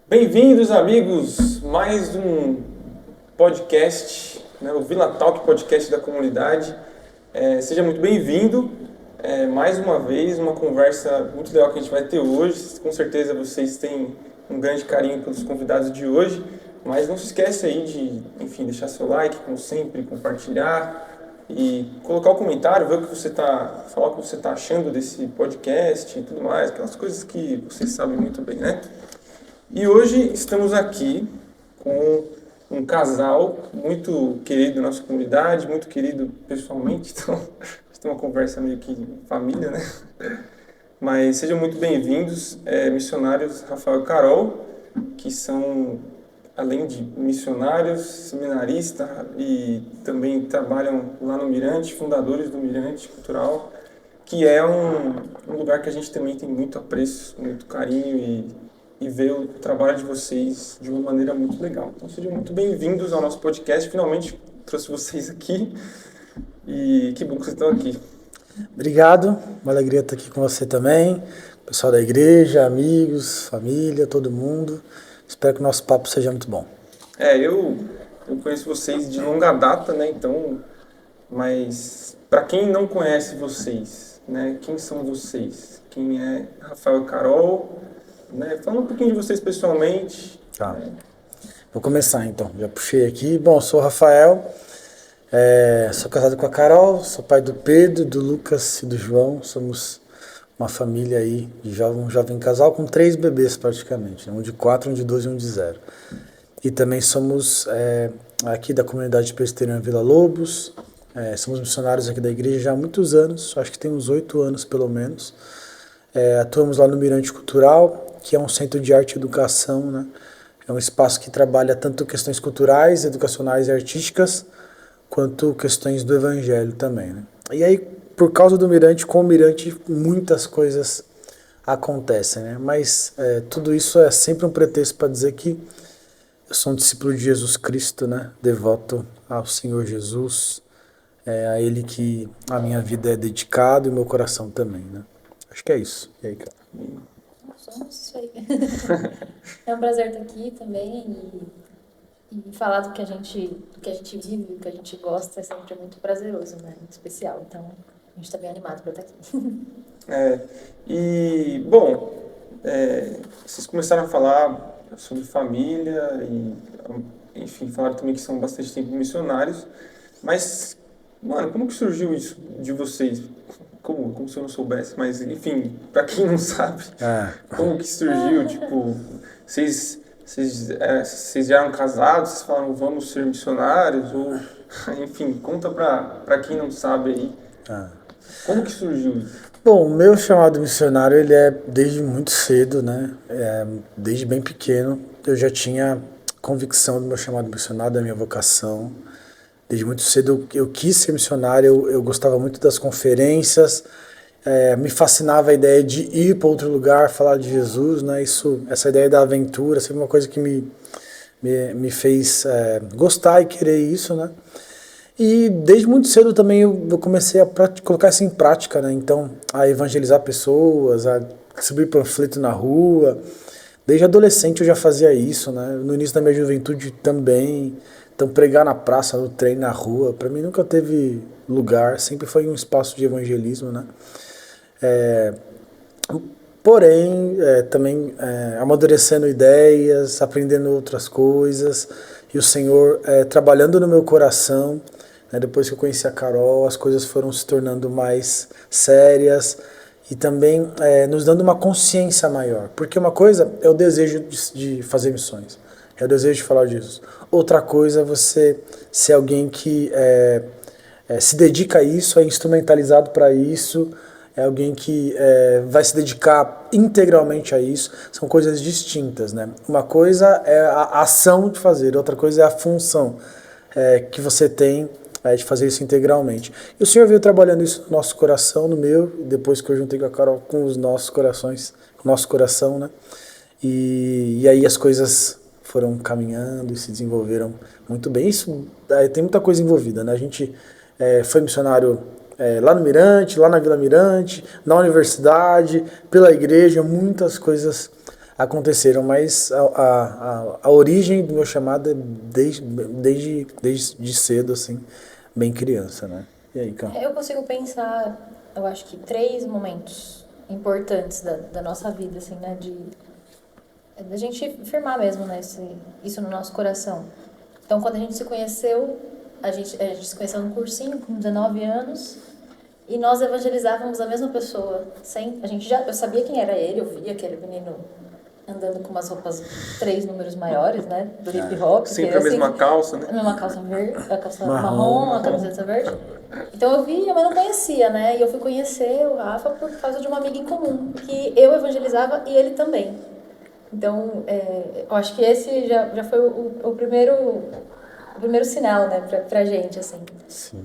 Bem-vindos, amigos, mais um podcast, né, o Vila Talk Podcast da comunidade. Seja muito bem-vindo. Mais uma vez, uma conversa muito legal que a gente vai ter hoje. Com certeza vocês têm um grande carinho pelos convidados de hoje, mas não se esquece aí de, enfim, deixar seu like, como sempre, compartilhar e colocar o comentário, ver o que você falar o que você está achando desse podcast e tudo mais, aquelas coisas que vocês sabem muito bem, né? E hoje estamos aqui com um casal muito querido da nossa comunidade, muito querido pessoalmente, então a gente tem uma conversa meio que família, né? Mas sejam muito bem-vindos, missionários Rafael e Carol, que são, além de missionários, seminaristas e também trabalham lá no Mirante, fundadores do Mirante Cultural, que é um lugar que a gente também tem muito apreço, muito carinho e ver o trabalho de vocês de uma maneira muito legal. Então sejam muito bem-vindos ao nosso podcast. Finalmente trouxe vocês aqui e que bom que vocês estão aqui. Obrigado, uma alegria estar aqui com você também, pessoal da igreja, amigos, família, todo mundo. Espero que o nosso papo seja muito bom. Eu conheço vocês de longa data, né? Então, mas para quem não conhece vocês, né? Quem são vocês? Quem é Rafael e Carol? Né? Fala um pouquinho de vocês pessoalmente. Tá. Vou começar então, já puxei aqui. Bom, sou o Rafael, sou casado com a Carol, sou pai do Pedro, do Lucas e do João. Somos uma família aí de um jovem casal com 3 bebês praticamente, né? Um de 4, um de 2 e um de 0. E também somos aqui da comunidade presbiteriana Vila Lobos, somos missionários aqui da igreja já há muitos anos, acho que tem uns 8 anos pelo menos. Atuamos lá no Mirante Cultural, que é um centro de arte e educação, né? É um espaço que trabalha tanto questões culturais, educacionais e artísticas, quanto questões do evangelho também, né? E aí, por causa do Mirante, com o Mirante, muitas coisas acontecem, né? Mas tudo isso é sempre um pretexto para dizer que eu sou um discípulo de Jesus Cristo, né? Devoto ao Senhor Jesus, a Ele que a minha vida é dedicada e o meu coração também, né? Acho que é isso. E aí, cara? Somos isso aí. É um prazer estar aqui também e falar do que a gente vive, do que a gente gosta, é sempre muito prazeroso, né? Muito especial. Então, a gente está bem animado para estar aqui. Vocês começaram a falar sobre família e, enfim, falaram também que são bastante tempo missionários, mas, mano, como que surgiu isso de vocês? Como se eu não soubesse, mas, enfim, pra quem não sabe, como que surgiu, tipo, vocês já eram casados, vocês falaram, vamos ser missionários, ou, enfim, conta pra quem não sabe aí, como que surgiu isso? Bom, o meu chamado missionário, ele é desde muito cedo, né? Desde bem pequeno, eu já tinha convicção do meu chamado missionário, da minha vocação. Desde muito cedo eu quis ser missionário, eu gostava muito das conferências, me fascinava a ideia de ir para outro lugar, falar de Jesus, né? Essa ideia da aventura, sempre uma coisa que me fez gostar e querer isso, né? E desde muito cedo também eu comecei a colocar isso em prática, né? Então, a evangelizar pessoas, a distribuir panfleto na rua. Desde adolescente eu já fazia isso, né? No início da minha juventude também. Então, pregar na praça, no trem, na rua, para mim nunca teve lugar, sempre foi um espaço de evangelismo, né? Porém, também amadurecendo ideias, aprendendo outras coisas, e o Senhor trabalhando no meu coração, né? Depois que eu conheci a Carol, as coisas foram se tornando mais sérias e também nos dando uma consciência maior. Porque uma coisa é o desejo de fazer missões, é o desejo de falar de Jesus. Outra coisa é você ser alguém que se dedica a isso, é instrumentalizado para isso, é alguém que vai se dedicar integralmente a isso. São coisas distintas, né? Uma coisa é a ação de fazer, outra coisa é a função que você tem de fazer isso integralmente. E o Senhor veio trabalhando isso no nosso coração, no meu, depois que eu juntei com a Carol, com os nossos corações, com o nosso coração, né? E aí as coisas foram caminhando e se desenvolveram muito bem. Isso tem muita coisa envolvida, né? A gente foi missionário lá no Mirante, lá na Vila Mirante, na universidade, pela igreja, muitas coisas aconteceram, mas a origem do meu chamado é desde cedo, assim, bem criança, né? E aí, cara? Eu consigo pensar, eu acho que 3 momentos importantes da nossa vida, assim, né? Da gente firmar mesmo, né? Isso no nosso coração. Então, quando a gente se conheceu, a gente se conheceu num cursinho com 19 anos e nós evangelizávamos a mesma pessoa. Eu sabia quem era ele, eu via aquele menino andando com umas roupas 3 números maiores, né? Do hip hop. Sempre a mesma calça, né? Uma calça verde, a calça Marrom. marrom, a camiseta verde. Então eu via, mas não conhecia, né? E eu fui conhecer o Rafa por causa de uma amiga em comum, que eu evangelizava e ele também. Então, eu acho que esse já foi o primeiro sinal, né, pra gente, assim. Sim.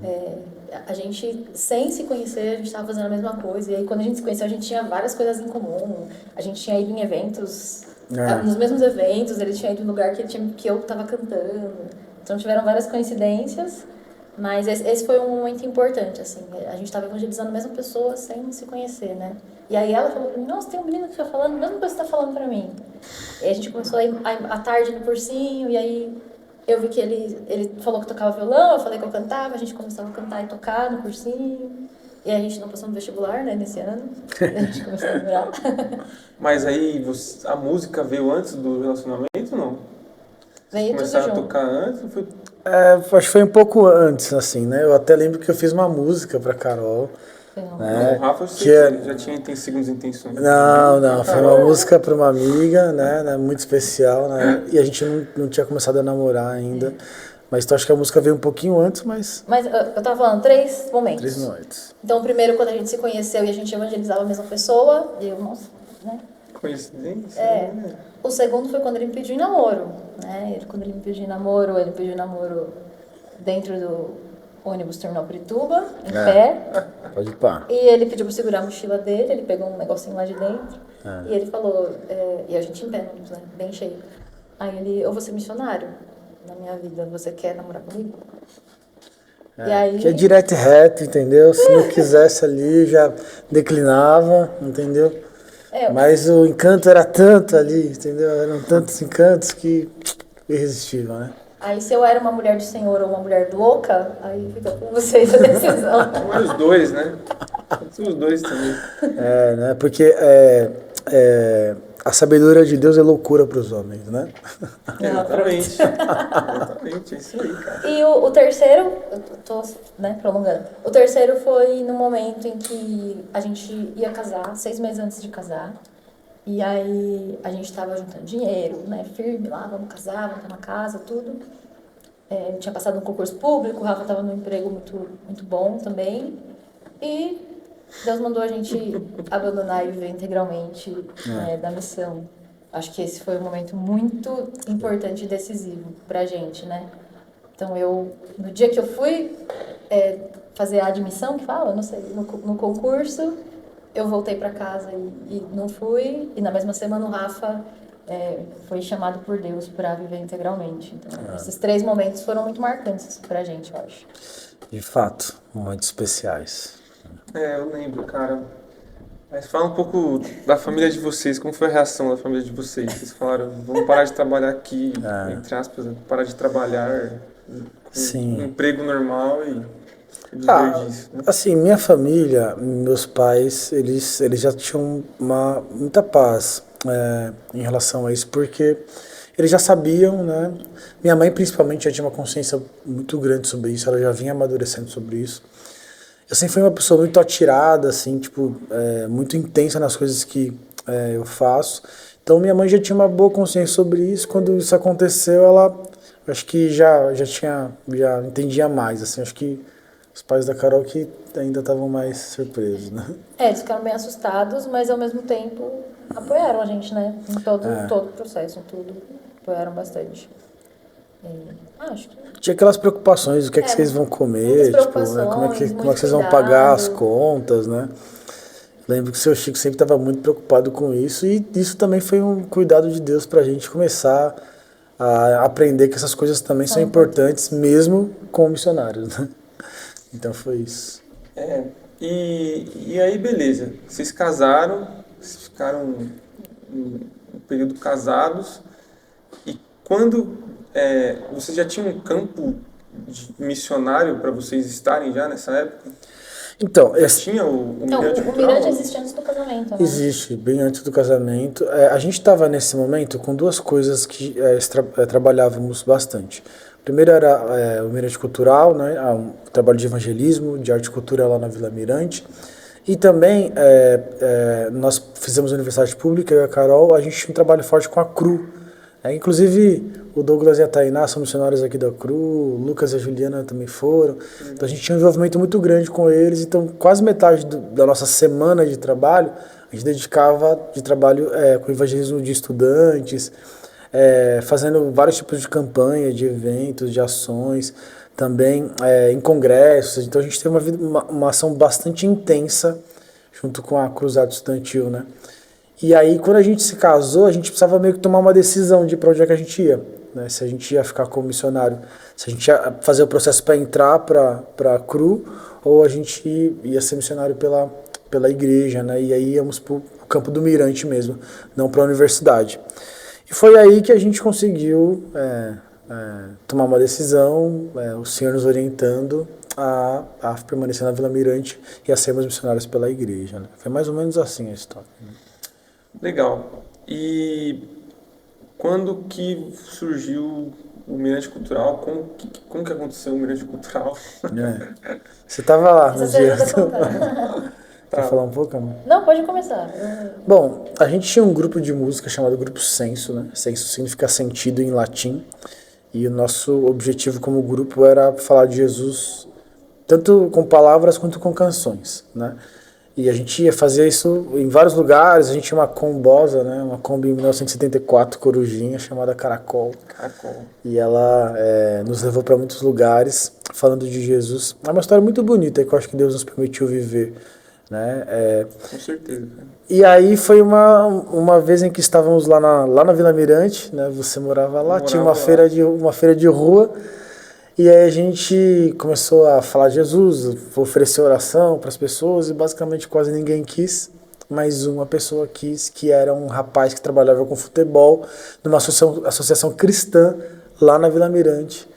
A gente, sem se conhecer, a gente estava fazendo a mesma coisa. E aí, quando a gente se conheceu, a gente tinha várias coisas em comum. A gente tinha ido em eventos, nos mesmos eventos, ele tinha ido no lugar que eu estava cantando. Então, tiveram várias coincidências. Mas esse foi um momento importante, assim. A gente estava evangelizando a mesma pessoa sem se conhecer, né? E aí ela falou pra mim, nossa, tem um menino que tá falando a mesma coisa que você tá falando pra mim. E aí a gente começou a ir à tarde no cursinho, e aí eu vi que ele falou que tocava violão, eu falei que eu cantava, a gente começou a cantar e tocar no cursinho. E aí a gente não passou no vestibular, né, nesse ano. E a gente começou a namorar. Mas aí a música veio antes do relacionamento ou não? Veio tudo Começaram a junto. tocar antes ou foi... Acho que foi um pouco antes, assim, né? Eu até lembro que eu fiz uma música pra Carol. Não, o Rafa eu sei que já tinha segundas intenções. Não, foi uma música para uma amiga, né, muito especial, né, e a gente não tinha começado a namorar ainda, mas então acho que a música veio um pouquinho antes, mas... Mas eu tava falando 3 momentos. 3 noites. Então, o primeiro, quando a gente se conheceu e a gente evangelizava a mesma pessoa, e eu, nossa, né? Coincidência? Né? O segundo foi quando ele me pediu em namoro, né? Quando ele me pediu em namoro, ele pediu em namoro dentro do ônibus Terminal Pirituba, em pé. Pode ir pá. E ele pediu pra segurar a mochila dele, ele pegou um negocinho lá de dentro. E ele falou, e a gente em pé, né? Bem cheio. Aí ele, eu vou ser missionário na minha vida, você quer namorar comigo? E aí... Que é direto e reto, entendeu? Se não quisesse ali, já declinava, entendeu? Mas o encanto era tanto ali, entendeu? Eram tantos encantos que irresistível, né? Aí se eu era uma mulher do Senhor ou uma mulher louca, aí fica com vocês a decisão. Os dois, né? Os dois também. Né? Porque a sabedoria de Deus é loucura para os homens, né? Exatamente. Exatamente, é isso aí, cara. E o terceiro, eu tô, né, prolongando. O terceiro foi no momento em que a gente ia casar, 6 meses antes de casar. E aí a gente tava juntando dinheiro, né, firme lá, vamos casar, vamos ter uma casa, tudo. Tinha passado um concurso público, o Rafa tava num emprego muito, muito bom também. E Deus mandou a gente abandonar e viver integralmente da missão. Acho que esse foi um momento muito importante e decisivo pra gente, né? Então no dia que eu fui fazer a admissão, que fala, não sei, no concurso, eu voltei para casa e não fui. E na mesma semana o Rafa foi chamado por Deus para viver integralmente. Então, esses 3 momentos foram muito marcantes pra gente, eu acho. De fato, muito especiais. Eu lembro, cara. Mas fala um pouco da família de vocês, como foi a reação da família de vocês? Vocês falaram, vamos parar de trabalhar aqui, entre aspas, parar de trabalhar com um emprego normal e viver disso, né? Assim, minha família, meus pais, eles já tinham muita paz em relação a isso, porque eles já sabiam, né? Minha mãe, principalmente, já tinha uma consciência muito grande sobre isso, ela já vinha amadurecendo sobre isso. Eu sempre fui uma pessoa muito atirada, assim, tipo, muito intensa nas coisas que eu faço. Então, minha mãe já tinha uma boa consciência sobre isso. Quando isso aconteceu, ela, acho que já entendia mais, assim. Acho que os pais da Carol que ainda estavam mais surpresos, né? Eles ficaram bem assustados, mas ao mesmo tempo apoiaram a gente, né? Em todo o processo, em tudo. Apoiaram bastante. Acho que... Tinha aquelas preocupações, o que é que vocês vão comer, tipo, como é que vocês vão pagar as contas, né? Lembro que o seu Chico sempre estava muito preocupado com isso, e isso também foi um cuidado de Deus para a gente começar a aprender que essas coisas também são importantes, mesmo como missionários, né? Então foi isso. E aí, beleza. Vocês casaram, vocês ficaram um período casados. E quando vocês já tinham um campo missionário para vocês estarem já nessa época? Então, Já tinha o Então, Mirante o Cultural? Mirante existe antes do casamento, né? existe, bem antes do casamento. A gente estava nesse momento com duas coisas que trabalhávamos bastante. Primeiro era o Mirante Cultural, né, o trabalho de evangelismo, de arte e cultura lá na Vila Mirante. E também nós fizemos a Universidade Pública, eu e a Carol, a gente tinha um trabalho forte com a CRU. Inclusive o Douglas e a Tainá são missionários aqui da CRU, o Lucas e a Juliana também foram. Então a gente tinha um envolvimento muito grande com eles, então quase metade da nossa semana de trabalho a gente dedicava de trabalho com evangelismo de estudantes, fazendo vários tipos de campanha, de eventos, de ações, também em congressos. Então a gente teve uma ação bastante intensa junto com a Cruzada Estudantil, né? E aí, quando a gente se casou, a gente precisava meio que tomar uma decisão de para onde é que a gente ia, né? Se a gente ia ficar como missionário, se a gente ia fazer o processo para entrar para a CRU, ou a gente ia ser missionário pela igreja, né? E aí íamos para o campo do Mirante mesmo, não para a universidade. E foi aí que a gente conseguiu tomar uma decisão, o Senhor nos orientando a permanecer na Vila Mirante e a sermos missionários pela igreja, né? Foi mais ou menos assim a história, né? Legal. E quando que surgiu o Mirante Cultural? Como que aconteceu o Mirante Cultural? Você estava lá no Essa dia. você ajuda a contar. Quer falar um pouco, amor? Não, pode começar. Bom, a gente tinha um grupo de música chamado Grupo Senso, né? Senso significa sentido em latim. E o nosso objetivo como grupo era falar de Jesus tanto com palavras quanto com canções, né? E a gente ia fazer isso em vários lugares. A gente tinha uma combosa, né? Uma Kombi em 1974, corujinha, chamada Caracol. Caracol. E ela nos levou para muitos lugares falando de Jesus. É uma história muito bonita que eu acho que Deus nos permitiu viver, né? Com certeza. E aí foi uma vez em que estávamos lá na Vila Mirante, né? Você morava lá, tinha uma feira de rua. E aí a gente começou a falar de Jesus, oferecer oração para as pessoas e basicamente quase ninguém quis. Mas uma pessoa quis, que era um rapaz que trabalhava com futebol numa associação cristã lá na Vila Mirante.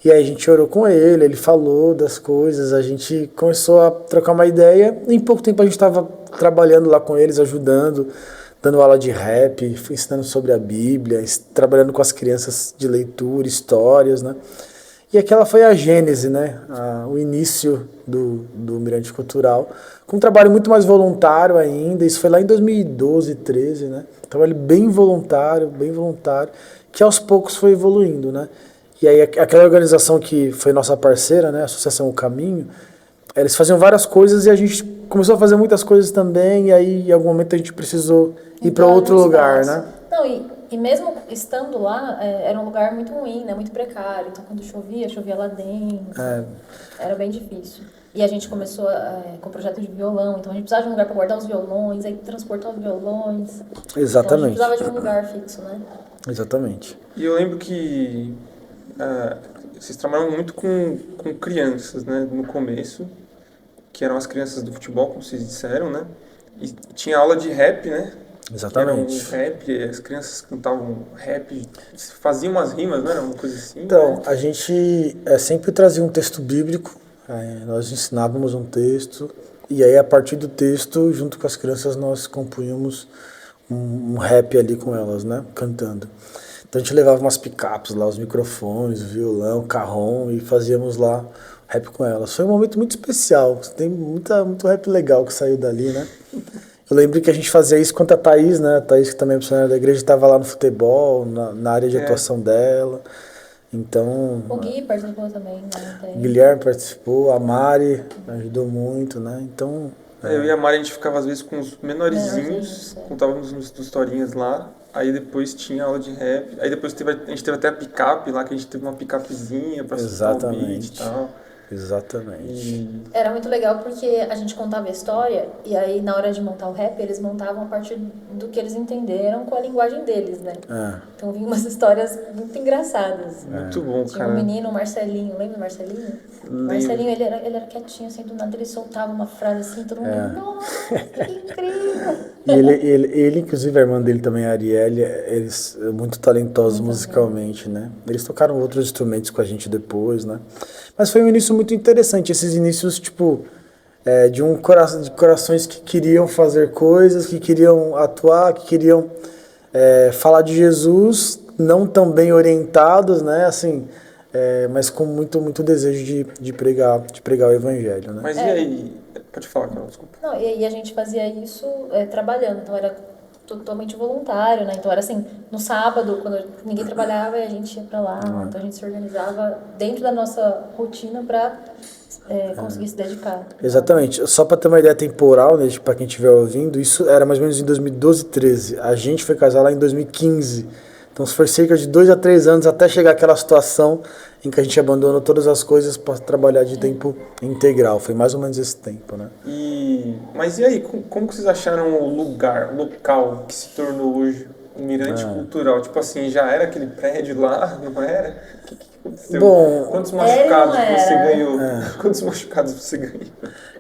E aí a gente orou com ele falou das coisas, a gente começou a trocar uma ideia. Em pouco tempo a gente estava trabalhando lá com eles, ajudando, dando aula de rap, ensinando sobre a Bíblia, trabalhando com as crianças de leitura, histórias, né? E aquela foi a gênese, né? O início do Mirante Cultural, com um trabalho muito mais voluntário ainda. Isso foi lá em 2012, 13, né? Um trabalho bem voluntário, que aos poucos foi evoluindo, né? E aí aquela organização que foi nossa parceira, né? A Associação O Caminho, eles faziam várias coisas e a gente começou a fazer muitas coisas também. E aí, em algum momento, a gente precisou ir para outro lugar, né? Não, e mesmo estando lá, era um lugar muito ruim, né? Muito precário. Então, quando chovia lá dentro. Era bem difícil. E a gente começou com o projeto de violão. Então, a gente precisava de um lugar para guardar os violões, aí transportar os violões. Exatamente. Então, a gente precisava de um lugar fixo, né? Exatamente. E eu lembro que vocês trabalham muito com crianças, né? No começo, que eram as crianças do futebol, como vocês disseram, né? E tinha aula de rap, né? Exatamente. Que era um rap, as crianças cantavam rap, faziam umas rimas, não era uma coisa assim? Então, né? a gente sempre trazia um texto bíblico, nós ensinávamos um texto, e aí a partir do texto, junto com as crianças, nós compunhamos um rap ali com elas, né, cantando. Então a gente levava umas picapes lá, os microfones, o violão, o carrom, e fazíamos lá rap com elas. Foi um momento muito especial, tem muito rap legal que saiu dali, né? Eu lembro que a gente fazia isso com a Thaís, né? A Thaís, que também é funcionária da igreja, estava lá no futebol, na área de atuação dela. Então... O Gui participou também, né? O Guilherme participou, a Mari ajudou muito, né? Então... Eu e a Mari, a gente ficava às vezes com os menorzinhos, contávamos umas historinhas lá. Aí depois tinha aula de rap. Aí depois a gente teve até a picape lá, que a gente teve uma picapezinha pra soltar o beat e tal. Exatamente. Era muito legal porque a gente contava a história e aí na hora de montar o rap eles montavam a partir do que eles entenderam com a linguagem deles, né? Então vinham umas histórias muito engraçadas. Muito bom, Tinha cara. um menino, o Marcelinho, lembra do Marcelinho? Marcelinho, ele era quietinho, assim, do nada ele soltava uma frase assim, todo mundo, nossa, que incrível! E ele, inclusive, a irmã dele também, a Arielle, eles são muito talentosos musicalmente, né? Eles tocaram outros instrumentos com a gente depois, né? Mas foi um início muito interessante, esses inícios, tipo, de corações que queriam fazer coisas, que queriam atuar, que queriam falar de Jesus, não tão bem orientados, né? Assim, mas com muito, muito desejo de pregar o evangelho, né? Mas e aí? Pode falar, Carol, desculpa. Não, e a gente fazia isso trabalhando, então era totalmente voluntário, né? Então era assim, no sábado, quando ninguém trabalhava, a gente ia pra lá, então a gente se organizava dentro da nossa rotina para conseguir se dedicar. Exatamente. Só para ter uma ideia temporal, né, para quem estiver ouvindo, isso era mais ou menos em 2012, 13. A gente foi casar lá em 2015. Então foi cerca de 2 a 3 anos até chegar àquela situação em que a gente abandonou todas as coisas para trabalhar de tempo integral. Foi mais ou menos esse tempo, né? Mas e aí, como que vocês acharam o local que se tornou hoje um mirante cultural? Tipo assim, já era aquele prédio lá, não era? O que aconteceu? Bom, Quantos machucados não era. você ganhou? Quantos machucados você ganhou?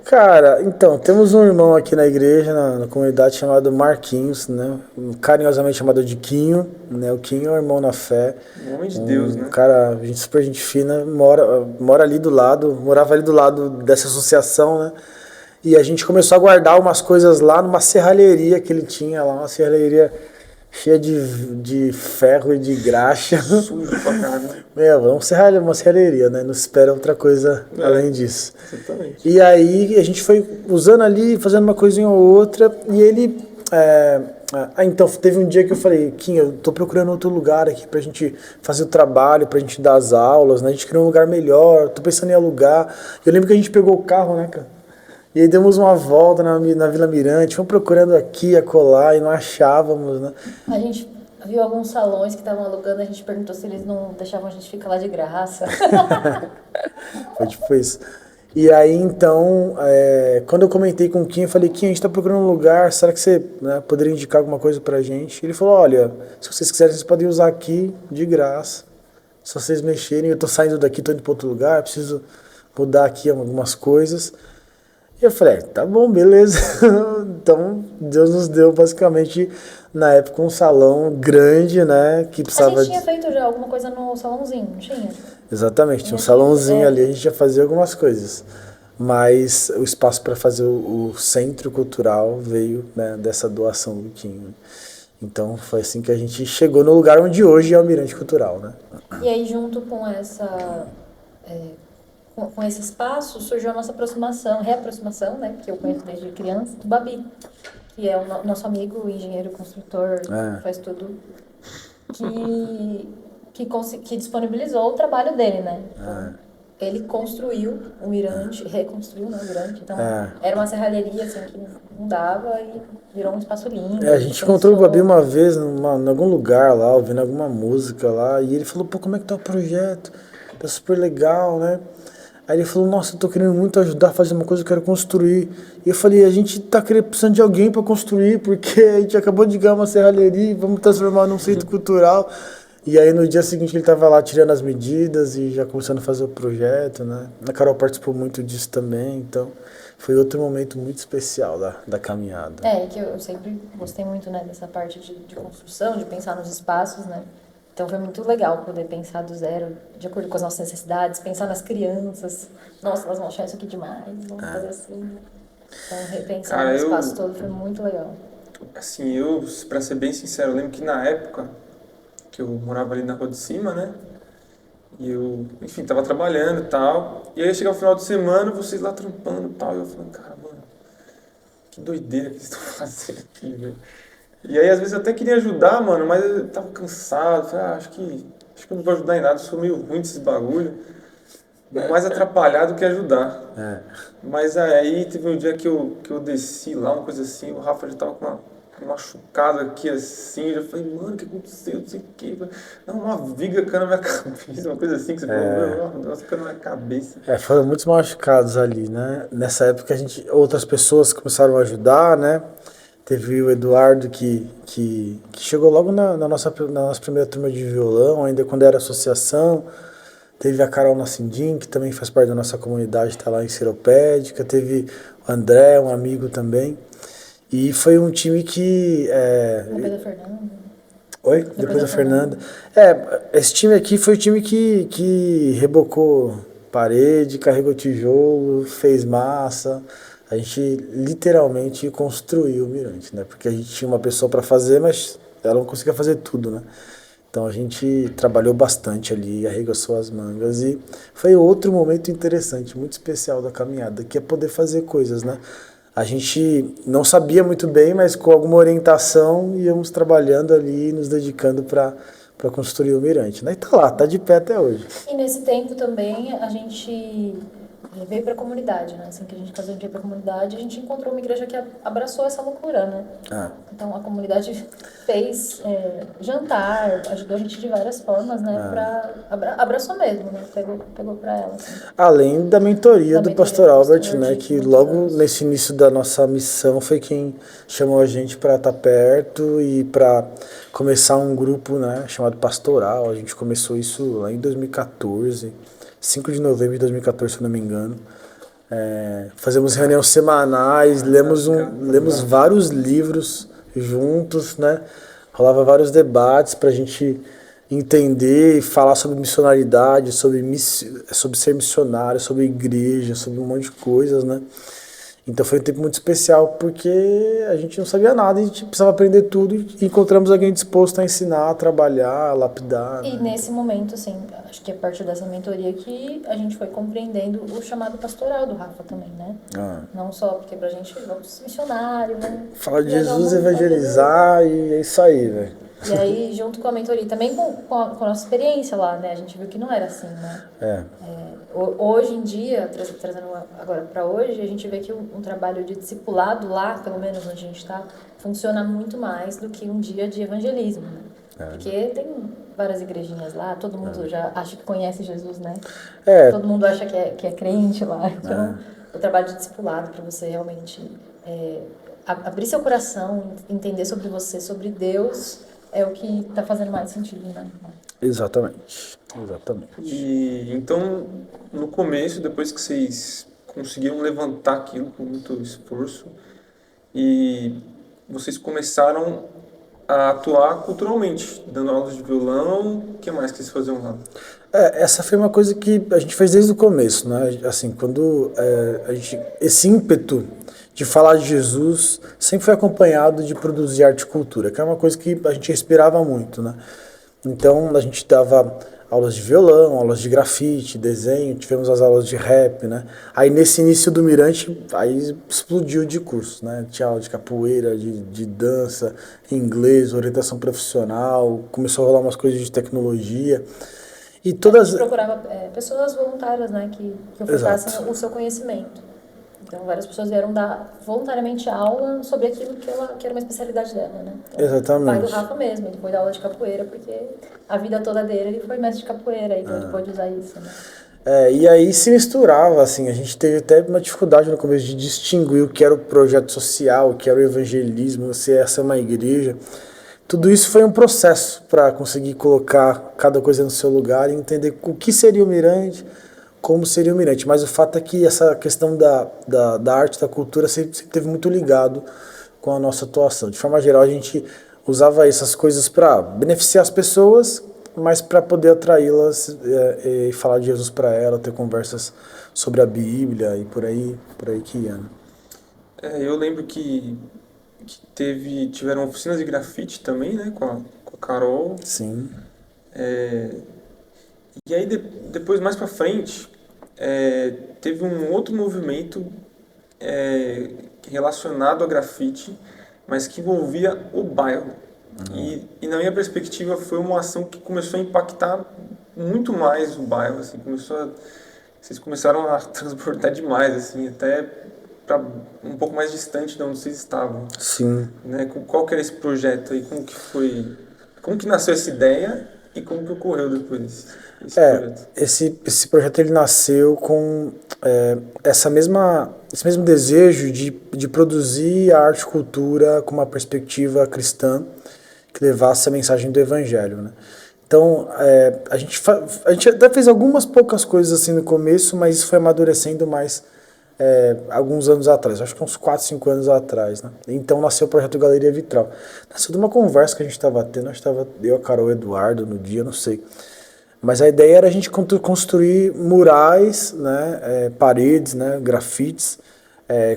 cara, então, temos um irmão aqui na igreja, na comunidade, chamado Marquinhos, né? Carinhosamente chamado de Quinho, né? O Quinho é um irmão na fé. Em nome de Deus, né? Um cara, super gente fina, mora ali do lado, morava ali do lado dessa associação, né? E a gente começou a guardar umas coisas lá numa serralheria que ele tinha lá, uma serralheria cheia de ferro e de graxa. Sujo pra caramba. Uma serralheria, né? Não espera outra coisa além disso. Exatamente. E aí a gente foi usando ali, fazendo uma coisinha ou outra, e ele... então, teve um dia que eu falei, Kim, eu tô procurando outro lugar aqui pra gente fazer o trabalho, pra gente dar as aulas, né? A gente queria um lugar melhor, tô pensando em alugar. Eu lembro que a gente pegou o carro, né, cara? E aí demos uma volta na Vila Mirante, fomos procurando aqui, acolá, e não achávamos, né? A gente viu alguns salões que estavam alugando, a gente perguntou se eles não deixavam a gente ficar lá de graça. Foi tipo isso. E aí, então, quando eu comentei com o Kim, eu falei, Kim, a gente tá procurando um lugar, será que você poderia indicar alguma coisa pra gente? Ele falou, olha, se vocês quiserem, vocês podem usar aqui de graça. Se vocês mexerem, eu tô saindo daqui, tô indo pra outro lugar, preciso mudar aqui algumas coisas. E eu falei, tá bom, beleza. Então, Deus nos deu, basicamente, na época, um salão grande, né, que precisava... A gente tinha feito já alguma coisa no salãozinho, não tinha? Exatamente, tinha um salãozinho ali, a gente já fazia algumas coisas. Mas o espaço para fazer o centro cultural veio, né, dessa doação do Kim. Então foi assim que a gente chegou no lugar onde hoje é o Mirante Cultural, né? E aí, junto com com esse espaço, surgiu a nossa reaproximação, né, que eu conheço desde criança, do Babi, que é o nosso amigo, engenheiro, construtor, faz tudo, que disponibilizou o trabalho dele, né? Então, ele construiu o Mirante, reconstruiu, né, o Mirante, então era uma serralheria, assim, que não dava e virou um espaço lindo. A gente encontrou o Babi uma vez em algum lugar lá, ouvindo alguma música lá, e ele falou, pô, como é que tá o projeto? Tá super legal, né? Aí ele falou, nossa, eu tô querendo muito ajudar a fazer uma coisa, eu quero construir. E eu falei, a gente tá precisando de alguém para construir, porque a gente acabou de ganhar uma serralheria, vamos transformar num centro cultural. E aí no dia seguinte ele tava lá tirando as medidas e já começando a fazer o projeto, né? A Carol participou muito disso também, então foi outro momento muito especial da caminhada. Que eu sempre gostei muito, né, dessa parte de construção, de pensar nos espaços, né? Então foi muito legal poder pensar do zero, de acordo com as nossas necessidades, pensar nas crianças. Nossa, elas vão achar isso aqui demais, vamos fazer assim. Então repensar no espaço todo foi muito legal. Assim, pra ser bem sincero, eu lembro que na época que eu morava ali na rua de cima, né? E eu, enfim, tava trabalhando e tal. E aí chegava o final de semana, vocês lá trampando e tal. E eu falando, cara, mano, que doideira que eles estão fazendo aqui, velho. E aí, às vezes, eu até queria ajudar, mano, mas eu tava cansado. Falei, acho que eu não vou ajudar em nada, eu sou meio ruim desses bagulho. Mais atrapalhar do que ajudar. Mas aí, teve um dia que eu desci lá, uma coisa assim, o Rafa já tava com uma machucado aqui, assim. Eu já falei, mano, o que aconteceu? Não sei o quê. Não, uma viga caindo na minha cabeça, uma coisa assim que você falou, nossa, caindo na minha cabeça. Foram muitos machucados ali, né? Nessa época, outras pessoas começaram a ajudar, né? Teve o Eduardo que chegou logo na nossa primeira turma de violão, ainda quando era associação. Teve a Carol Nascimdim, que também faz parte da nossa comunidade, está lá em Seropédica. Teve o André, um amigo também. E foi um time que... Depois da Fernanda. Oi? Depois da Fernanda. Esse time aqui foi o time que rebocou parede, carregou tijolo, fez massa. A gente literalmente construiu o Mirante, né? Porque a gente tinha uma pessoa para fazer, mas ela não conseguia fazer tudo, né? Então a gente trabalhou bastante ali, arregaçou as mangas e foi outro momento interessante, muito especial da caminhada, que é poder fazer coisas, né? A gente não sabia muito bem, mas com alguma orientação íamos trabalhando ali, nos dedicando para construir o Mirante, né? E tá lá, tá de pé até hoje. E nesse tempo também a gente veio para a comunidade, né? Assim que a gente casou, a gente veio para a comunidade, a gente encontrou uma igreja que abraçou essa loucura, né? Então a comunidade fez jantar, ajudou a gente de várias formas, né? Abraçou mesmo, né? Pegou para ela. Assim. Além da mentoria do pastor Albert, né? Que logo nesse início da nossa missão foi quem chamou a gente para estar perto e para começar um grupo, né? Chamado Pastoral. A gente começou isso lá em 2014. 5 de novembro de 2014, se eu não me engano. Fazemos reuniões semanais, lemos vários livros juntos, né? Rolava vários debates para a gente entender e falar sobre missionaridade, sobre ser missionário, sobre igreja, sobre um monte de coisas, né? Então foi um tempo muito especial porque a gente não sabia nada, a gente precisava aprender tudo e encontramos alguém disposto a ensinar, a trabalhar, a lapidar. E né? nesse momento, assim, acho que é a partir dessa mentoria que a gente foi compreendendo o chamado pastoral do Rafa também, né? Não só porque pra gente vamos missionário, né? Falar de Jesus, evangelizar e é isso aí, velho. E aí, junto com a mentoria, também com a nossa experiência lá, né? A gente viu que não era assim, né? Hoje em dia, trazendo agora para hoje, a gente vê que um trabalho de discipulado lá, pelo menos onde a gente está, funciona muito mais do que um dia de evangelismo, né? Porque tem várias igrejinhas lá, todo mundo já acha que conhece Jesus, né? Todo mundo acha que é crente lá. Então, o trabalho de discipulado para você realmente abrir seu coração, entender sobre você, sobre Deus, é o que está fazendo mais sentido, né? Exatamente. E então, no começo, depois que vocês conseguiram levantar aquilo com muito esforço, e vocês começaram a atuar culturalmente, dando aulas de violão, o que mais que vocês faziam lá? Essa foi uma coisa que a gente fez desde o começo, né? Assim, quando esse ímpeto de falar de Jesus sempre foi acompanhado de produzir arte e cultura, que é uma coisa que a gente respirava muito, né? Então, a gente dava aulas de violão, aulas de grafite, desenho, tivemos as aulas de rap, né? Aí, nesse início do Mirante, aí explodiu de cursos, né? Tinha aula de capoeira, de dança, inglês, orientação profissional, começou a rolar umas coisas de tecnologia. E todas... A gente procurava pessoas voluntárias, né? Que ofertassem o seu conhecimento. Então, várias pessoas vieram dar voluntariamente aula sobre aquilo que era uma especialidade dela, né? Então, exatamente. O pai do Rafa mesmo, ele foi dar aula de capoeira, porque a vida toda dele ele foi mestre de capoeira, então ele pode usar isso, né? E aí se misturava, assim, a gente teve até uma dificuldade no começo de distinguir o que era o projeto social, o que era o evangelismo, se essa é uma igreja. Tudo isso foi um processo para conseguir colocar cada coisa no seu lugar e entender o que seria o Mirante, como seria o Mirante. Mas o fato é que essa questão da arte, da cultura, sempre teve muito ligado com a nossa atuação. De forma geral, a gente usava essas coisas para beneficiar as pessoas, mas para poder atraí-las e falar de Jesus para elas, ter conversas sobre a Bíblia e por aí que ia. Né? Eu lembro que tiveram oficinas de grafite também, né, com a Carol. Sim. E aí depois, mais pra frente, teve um outro movimento relacionado a grafite, mas que envolvia o bairro. E na minha perspectiva foi uma ação que começou a impactar muito mais o bairro, assim, vocês começaram a transbordar demais, assim, até para um pouco mais distante de onde vocês estavam. Sim. Né? Qual que era esse projeto aí? Como que foi? Como que nasceu essa ideia e como que ocorreu depois esse projeto? Esse projeto ele nasceu com esse mesmo desejo de produzir a arte e cultura com uma perspectiva cristã que levasse a mensagem do evangelho, né? Então, a gente até fez algumas poucas coisas assim no começo, mas isso foi amadurecendo mais alguns anos atrás, acho que uns 4, 5 anos atrás, né? Então nasceu o projeto Galeria Vitral. Nasceu de uma conversa que a gente estava tendo, eu, a Carol, o Eduardo no dia, não sei. Mas a ideia era a gente construir murais, né, paredes, né, grafites,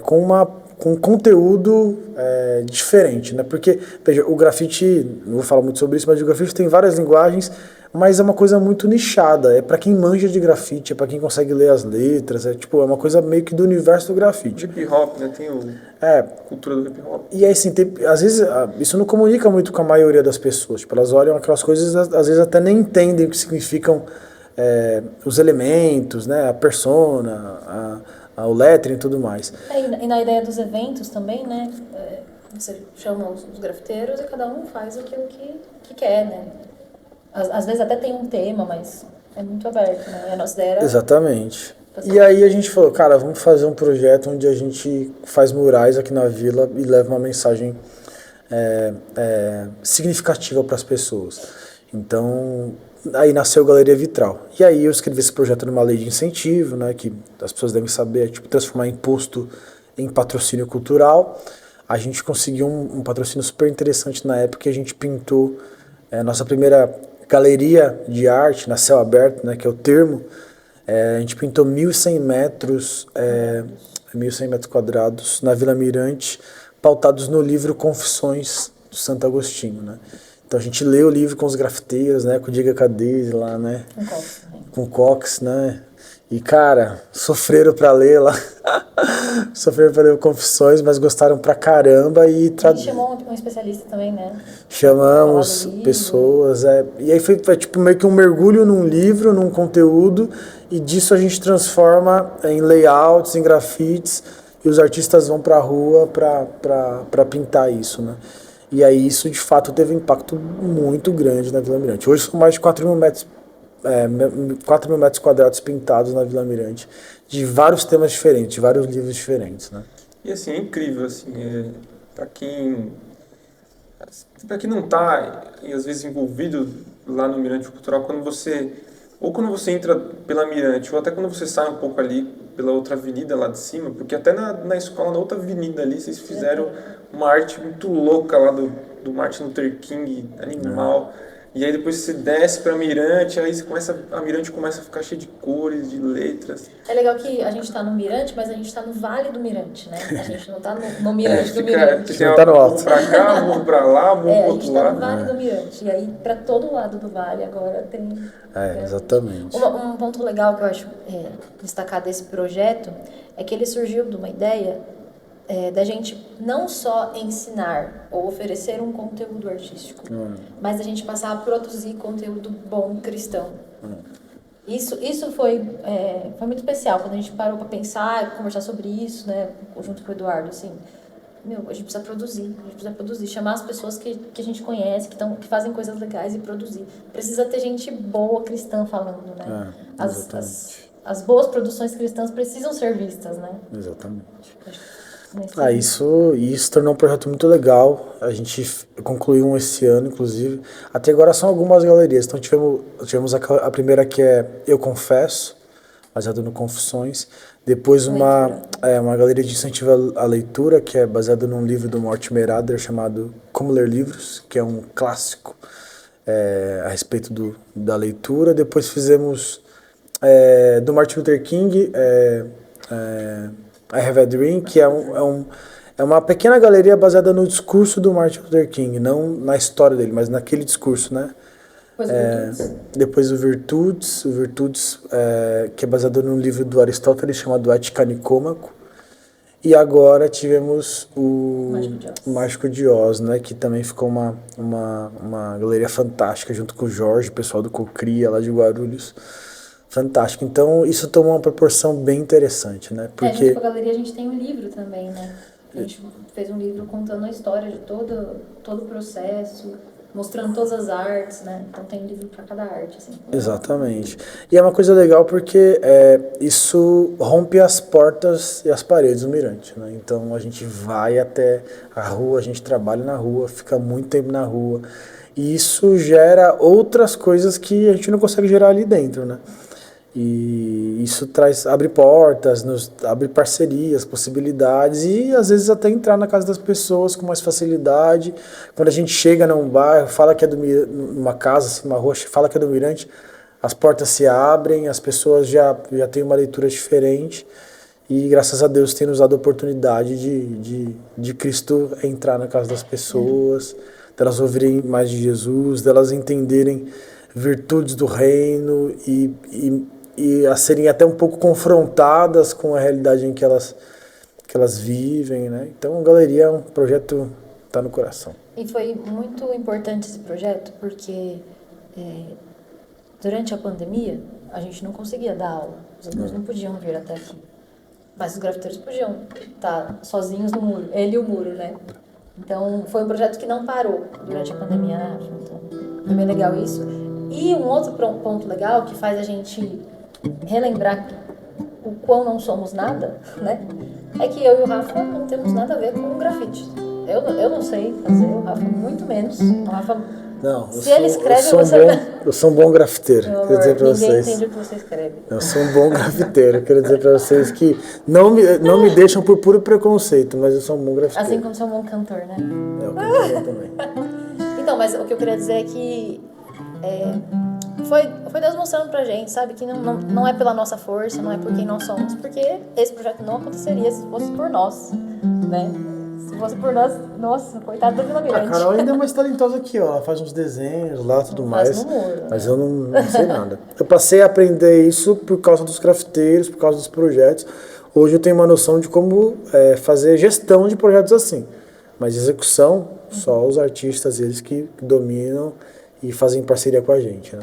com conteúdo diferente, né? Porque, veja, o grafite, não vou falar muito sobre isso, mas o grafite tem várias linguagens, mas é uma coisa muito nichada. É para quem manja de grafite, é para quem consegue ler as letras, é uma coisa meio que do universo do grafite. Hip hop, né? Tem cultura do hip hop. E aí, assim, às vezes, isso não comunica muito com a maioria das pessoas. Tipo, elas olham aquelas coisas, às vezes até nem entendem o que significam os elementos, né? A persona, o lettering e tudo mais. E na ideia dos eventos também, né? Você chama os grafiteiros e cada um faz aquilo que quer, né? Às vezes até tem um tema, mas é muito aberto, né? A nossa ideia era... Exatamente. E aí a gente falou, cara, vamos fazer um projeto onde a gente faz murais aqui na vila e leva uma mensagem significativa para as pessoas. Então, aí nasceu a Galeria Vitral. E aí eu escrevi esse projeto numa lei de incentivo, né, que as pessoas devem saber, transformar imposto em patrocínio cultural. A gente conseguiu um patrocínio super interessante na época, que a gente pintou a nossa primeira galeria de arte, na céu aberto, né, que é o termo. A gente pintou 1.100 metros, 1.100 metros quadrados na Vila Mirante, pautados no livro Confissões do Santo Agostinho, né? Então a gente lê o livro com os grafiteiros, né, com o Diego Cadiz lá, né? Com o Cox, né? E, cara, sofreram pra ler lá. Sofreram pra ler Confissões, mas gostaram pra caramba. A gente chamou um especialista também, né? Chamamos pessoas. E aí foi tipo meio que um mergulho num livro, num conteúdo. E disso a gente transforma em layouts, em grafites. E os artistas vão pra rua pra pintar isso, né? E aí isso, de fato, teve um impacto muito grande na Vila Mirante. Hoje são mais de 4.000 metros 4.000 metros quadrados pintados na Vila Mirante, de vários temas diferentes, de vários livros diferentes, né? E assim, é incrível, assim, para quem não está, às vezes, envolvido lá no Mirante Cultural, quando você entra pela Mirante, ou até quando você sai um pouco ali pela outra avenida lá de cima, porque até na escola, na outra avenida ali, vocês fizeram uma arte muito louca lá do Martin Luther King, animal. E aí depois você desce pra Mirante, aí a Mirante começa a ficar cheia de cores, de letras. É legal que a gente tá no Mirante, mas a gente tá no Vale do Mirante, né? A gente não tá no Mirante do Mirante. Você tá no alto. Pra cá, vou pra lá, vou pro outro lado. A gente tá no Vale do Mirante. E aí, pra todo lado do vale agora tem... exatamente. Um ponto legal que eu acho destacar desse projeto é que ele surgiu de uma ideia da gente não só ensinar ou oferecer um conteúdo artístico, mas a gente passar a produzir conteúdo bom cristão. Isso foi muito especial, quando a gente parou para pensar, conversar sobre isso, né, junto com o Eduardo, assim, a gente precisa produzir, chamar as pessoas que a gente conhece, que fazem coisas legais e produzir. Precisa ter gente boa cristã falando, né? As boas produções cristãs precisam ser vistas, né? Exatamente. Isso tornou um projeto muito legal. A gente concluiu esse ano, inclusive. Até agora são algumas galerias. Então tivemos a primeira, que é Eu Confesso, baseada no Confissões. Depois uma galeria de incentivo à leitura, que é baseada num livro do Mortimer Adler chamado Como Ler Livros, que é um clássico a respeito da leitura. Depois fizemos do Martin Luther King, I Have a Dream, que é uma pequena galeria baseada no discurso do Martin Luther King, não na história dele, mas naquele discurso, né? Depois o Virtudes, que é baseado num livro do Aristóteles chamado Ética Nicômaco. E agora tivemos o Mágico de Oz, né? Que também ficou uma galeria fantástica, junto com o Jorge, o pessoal do Cocria, lá de Guarulhos. Fantástico. Então, isso tomou uma proporção bem interessante, né? Junto com a galeria a gente tem um livro também, né? A gente fez um livro contando a história de todo o processo, mostrando todas as artes, né? Então tem um livro para cada arte, assim. Exatamente. E é uma coisa legal porque isso rompe as portas e as paredes do Mirante, né? Então a gente vai até a rua, a gente trabalha na rua, fica muito tempo na rua. E isso gera outras coisas que a gente não consegue gerar ali dentro, né? E isso abre portas, abre parcerias, possibilidades e às vezes até entrar na casa das pessoas com mais facilidade. Quando a gente chega num bairro, fala que é numa casa, assim, numa rua, fala que é do Mirante, as portas se abrem, as pessoas já têm uma leitura diferente e graças a Deus tem nos dado a oportunidade de Cristo entrar na casa das pessoas, delas ouvirem mais de Jesus, delas entenderem virtudes do reino e a serem até um pouco confrontadas com a realidade em que elas vivem, né? Então, a Galeria é um projeto que está no coração. E foi muito importante esse projeto porque durante a pandemia a gente não conseguia dar aula, os alunos não podiam vir até aqui, mas os grafiteiros podiam estar sozinhos no muro, ele e o muro, né? Então, foi um projeto que não parou durante a pandemia, né? Então, foi bem legal isso. E um outro ponto legal que faz a gente relembrar o quão não somos nada, né? É que eu e o Rafa não temos nada a ver com o grafite. Eu não sei fazer, o Rafa muito menos. O Rafa, não, se ele escreve, eu sou um bom grafiteiro, quero dizer pra ninguém vocês. entende o que você escreve. Eu sou um bom grafiteiro, quero dizer pra vocês que não me deixam por puro preconceito, mas eu sou um bom grafiteiro. Assim como você é um bom cantor, né? Eu canto também. Então, mas o que eu queria dizer é que foi Deus mostrando pra gente, sabe? Que não é pela nossa força, não é por quem nós somos, porque esse projeto não aconteceria se fosse por nós, né? Se fosse por nós, nossa, coitada da Vila Mirante. A Carol ainda é mais talentosa aqui, ó. Ela faz uns desenhos lá e tudo mais. No muro, mas eu não sei nada. Eu passei a aprender isso por causa dos grafiteiros, por causa dos projetos. Hoje eu tenho uma noção de como fazer gestão de projetos assim. Mas execução, só os artistas, eles que dominam e fazem parceria com a gente, né?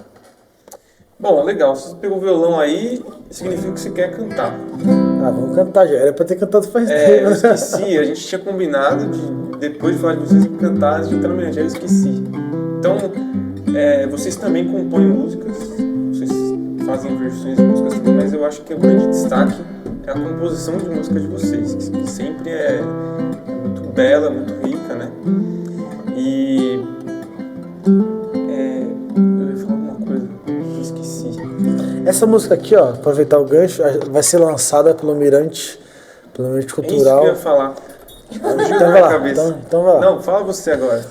Bom, legal. Você pegou o violão aí, significa que você quer cantar. Ah, vamos cantar já. Era pra ter cantado faz tempo. Eu esqueci. A gente tinha combinado de, depois de falar de vocês, cantar antes de entrar no Mirante. Eu esqueci. Então, vocês também compõem músicas, vocês fazem versões de músicas também, mas eu acho que o grande destaque é a composição de música de vocês, que sempre é muito bela, muito rica, né? E eu ia falar alguma coisa que eu esqueci. Essa música aqui, ó, aproveitar o gancho, vai ser lançada pelo Mirante Cultural. É isso que eu ia falar. Então vai lá. Então vai lá. Não, fala você agora.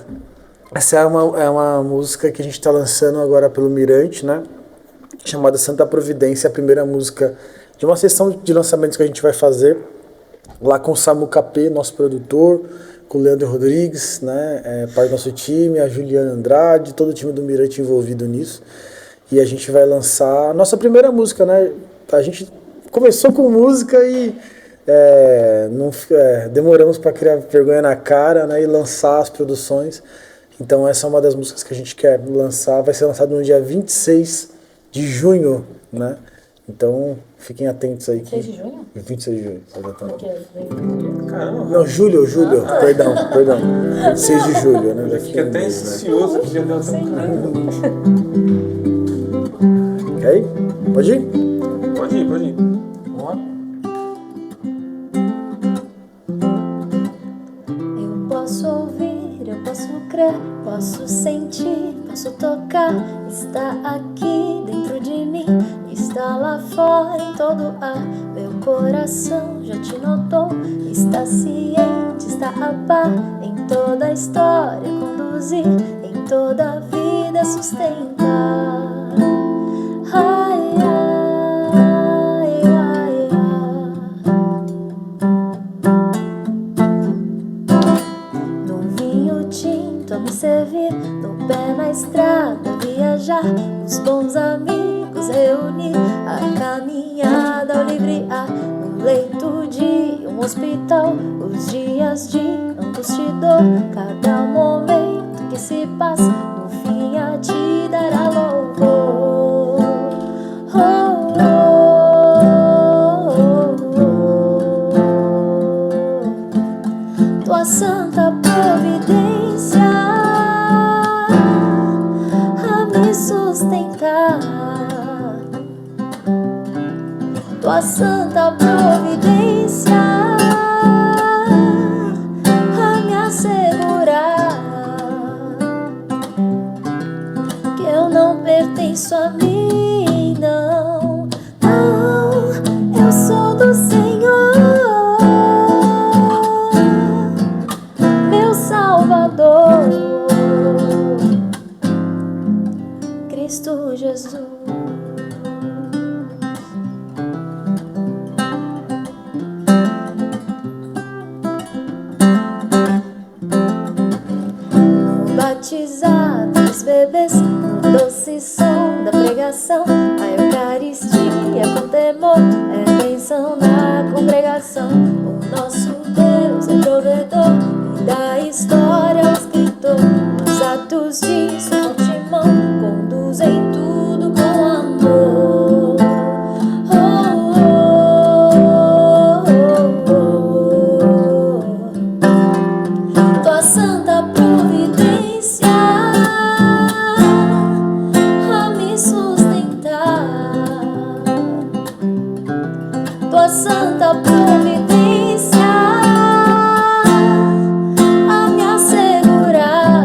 Essa é uma música que a gente está lançando agora pelo Mirante, né? Chamada Santa Providência, a primeira música de uma sessão de lançamentos que a gente vai fazer lá com o Samu Capê, nosso produtor, com o Leandro Rodrigues, né? Parte do nosso time, a Juliana Andrade, todo o time do Mirante envolvido nisso. E a gente vai lançar a nossa primeira música, né? A gente começou com música e demoramos para criar vergonha na cara, né? E lançar as produções. Então essa é uma das músicas que a gente quer lançar. Vai ser lançado no dia 26 de junho, né? Então fiquem atentos aí. 26 de junho? 26 de junho, exatamente. Caramba. Não, julho, perdão. 26 de julho, né? Eu fiquei até ansioso que já deu até um caramba. Ok? Pode ir? Pode ir. Vamos lá. Eu posso ouvir, eu posso crer, posso sentir, posso tocar. Está aqui dentro de mim, está lá fora em todo ar. Meu coração já te notou, está ciente, está a par. Em toda a história conduzir, em toda a vida sustentar. Ai, ai, ai, ai. No vinho tinto a me servir, no pé na estrada viajar, os bons amigos reunir, a caminhada ao livre ar, no leito de um hospital, os dias de angústia e dor, cada momento que se passa, no fim a te dará louvor. Tua santa providência a me sustentar, tua santa providência a me assegurar que eu não pertenço a mim, não Jesus. No batizar dos bebês, no doce som da pregação, a Eucaristia com temor é bênção na congregação. O nosso Deus é provedor e da história o escritor. Os atos de sua mão conduzem tudo com amor. Tua santa providência a me sustentar. Tua santa providência a me assegurar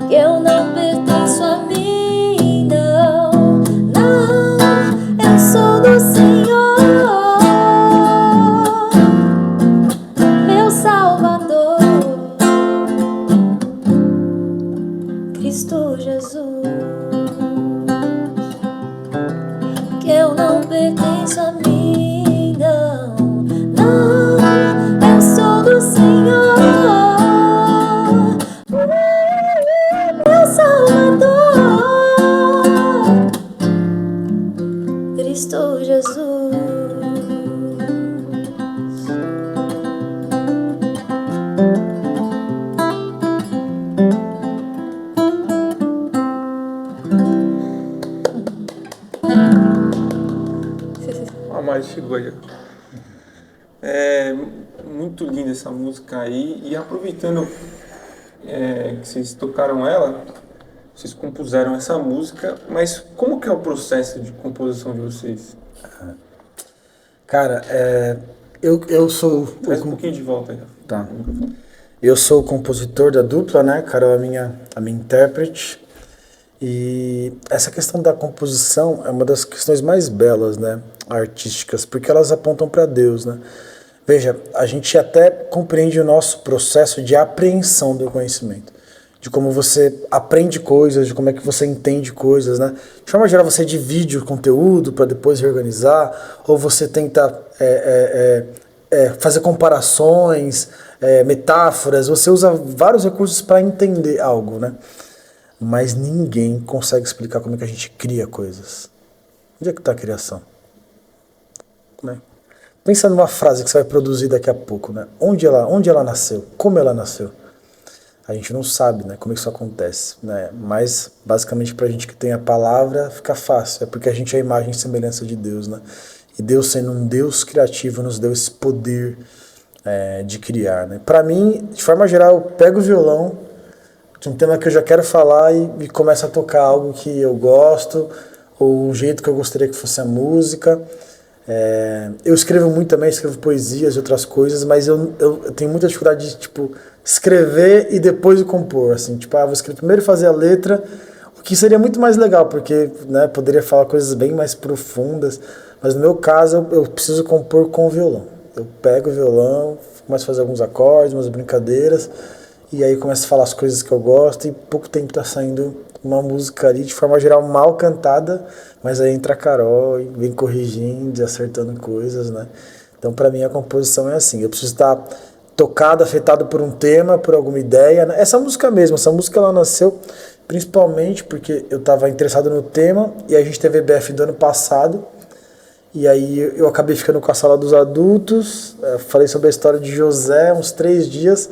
que eu não pertenço a mim, não, não, eu sou do Senhor, meu Salvador, Cristo Jesus. Que eu não pertenço a mim, não, não, eu sou do Senhor, meu Salvador, Cristo Jesus. A Mari chegou aí. É muito linda essa música aí. E aproveitando que vocês tocaram ela, vocês compuseram essa música, mas como que é o processo de composição de vocês? Cara, eu sou... Traz um pouquinho de volta aí. Tá. Eu sou o compositor da dupla, né? Carol é a minha intérprete. E essa questão da composição é uma das questões mais belas, né? Artísticas, porque elas apontam para Deus, né? Veja, a gente até compreende o nosso processo de apreensão do conhecimento, de como você aprende coisas, de como é que você entende coisas, né? De forma geral, você divide o conteúdo para depois reorganizar, ou você tenta fazer comparações, metáforas, você usa vários recursos para entender algo, né? Mas ninguém consegue explicar como é que a gente cria coisas. Onde é que está a criação? Né? Pensa numa frase que você vai produzir daqui a pouco, né? Onde ela nasceu? Como ela nasceu? A gente não sabe, né, como isso acontece, né? Mas basicamente para a gente que tem a palavra fica fácil, é porque a gente é a imagem e semelhança de Deus, né? E Deus, sendo um Deus criativo, nos deu esse poder de criar, né? Para mim, de forma geral, eu pego o violão de um tema que eu já quero falar e começo a tocar algo que eu gosto, ou o jeito que eu gostaria que fosse a música. Eu escrevo muito também, escrevo poesias e outras coisas, mas eu tenho muita dificuldade de, tipo, escrever e depois compor, assim, tipo, vou escrever primeiro e fazer a letra, o que seria muito mais legal, porque, né, poderia falar coisas bem mais profundas, mas no meu caso eu preciso compor com o violão. Eu pego o violão, começo a fazer alguns acordes, umas brincadeiras, e aí começo a falar as coisas que eu gosto, e pouco tempo tá saindo uma música ali, de forma geral, mal cantada, mas aí entra a Carol e vem corrigindo, acertando coisas, né? Então, para mim, a composição é assim, eu preciso estar tocado, afetado por um tema, por alguma ideia, né? Essa música mesmo, essa música ela nasceu principalmente porque eu estava interessado no tema, e a gente teve EBF do ano passado, e aí eu acabei ficando com a sala dos adultos, falei sobre a história de José, uns 3 dias,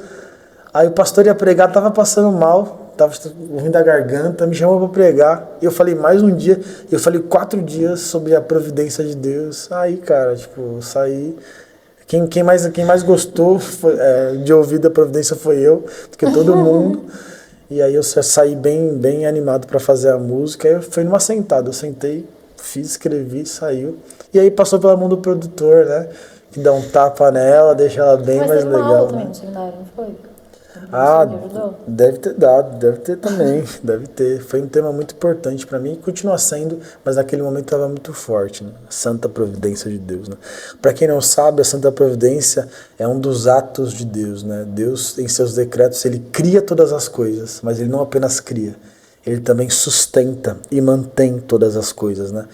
aí o pastor ia pregar, estava passando mal, estava ruim da garganta, me chamou para pregar, e eu falei mais um dia, e eu falei 4 dias sobre a providência de Deus. Aí, cara, tipo, saí. Quem mais gostou de ouvir da providência foi eu, do que todo mundo. E aí eu saí bem animado para fazer a música. Aí foi numa sentada, eu sentei, fiz, escrevi, saiu. E aí passou pela mão do produtor, né? Que dá um tapa nela, deixa ela bem mais legal. Mas teve uma aula também no seminário, não foi? Deve ter dado, deve ter também, deve ter. Foi um tema muito importante para mim e continua sendo, mas naquele momento estava muito forte, né? A Santa Providência de Deus, né? Para quem não sabe, a Santa Providência é um dos atos de Deus, né? Deus, em seus decretos, ele cria todas as coisas, mas ele não apenas cria, ele também sustenta e mantém todas as coisas, né?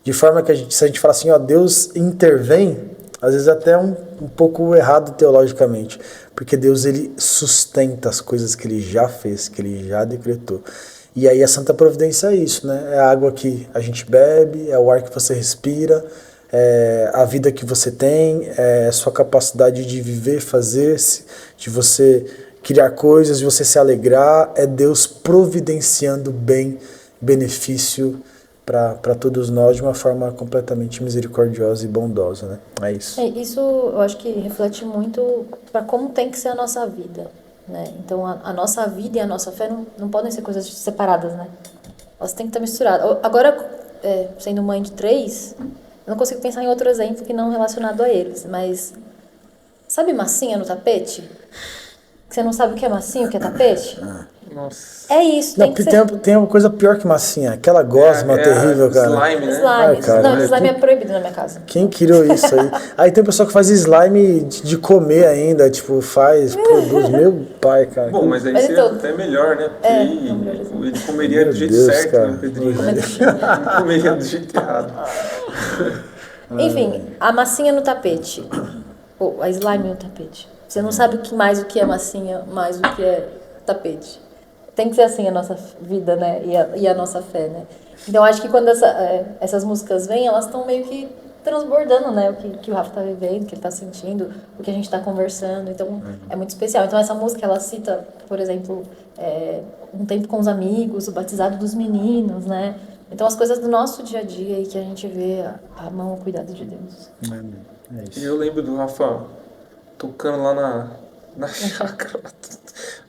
De forma que se a gente fala assim, ó, Deus intervém, às vezes até um pouco errado teologicamente, porque Deus ele sustenta as coisas que ele já fez, que ele já decretou. E aí a Santa Providência é isso, né? É a água que a gente bebe, é o ar que você respira, é a vida que você tem, é a sua capacidade de viver, fazer, de você criar coisas, de você se alegrar, é Deus providenciando bem, benefício para todos nós de uma forma completamente misericordiosa e bondosa, né? É isso. Isso eu acho que reflete muito para como tem que ser a nossa vida, né? Então a nossa vida e a nossa fé não podem ser coisas separadas, né? Elas têm que estar misturadas. Agora, sendo mãe de 3, eu não consigo pensar em outro exemplo que não relacionado a eles, mas sabe massinha no tapete? Que você não sabe o que é massinha, o que é tapete? Nossa. É isso, Não, porque tem uma coisa pior que massinha, aquela gosma terrível, cara. Slime, né? Slime. Ai, cara, Não, slime é proibido na minha casa. Quem criou isso aí? Aí tem pessoa que faz slime de comer ainda, tipo, produz. Meu pai, cara. Bom, mas aí Mas seria então- até melhor, né? Porque ele comeria Meu do jeito Deus, certo, cara. né, o Pedrinho? Comendo Ele comeria do jeito errado. Enfim, a massinha no tapete. Ou a slime no tapete. Você não sabe o que é massinha, mais o que é tapete. Tem que ser assim a nossa vida, né? E a nossa fé, né? Então, acho que quando essas músicas vêm, elas estão meio que transbordando, né? O que o Rafa tá vivendo, o que ele tá sentindo, o que a gente tá conversando. Então, é muito especial. Então, essa música, ela cita, por exemplo, um tempo com os amigos, o batizado dos meninos, né? Então, as coisas do nosso dia a dia e que a gente vê a mão, o cuidado de Deus. É E isso. eu lembro do Rafa tocando lá na chácara.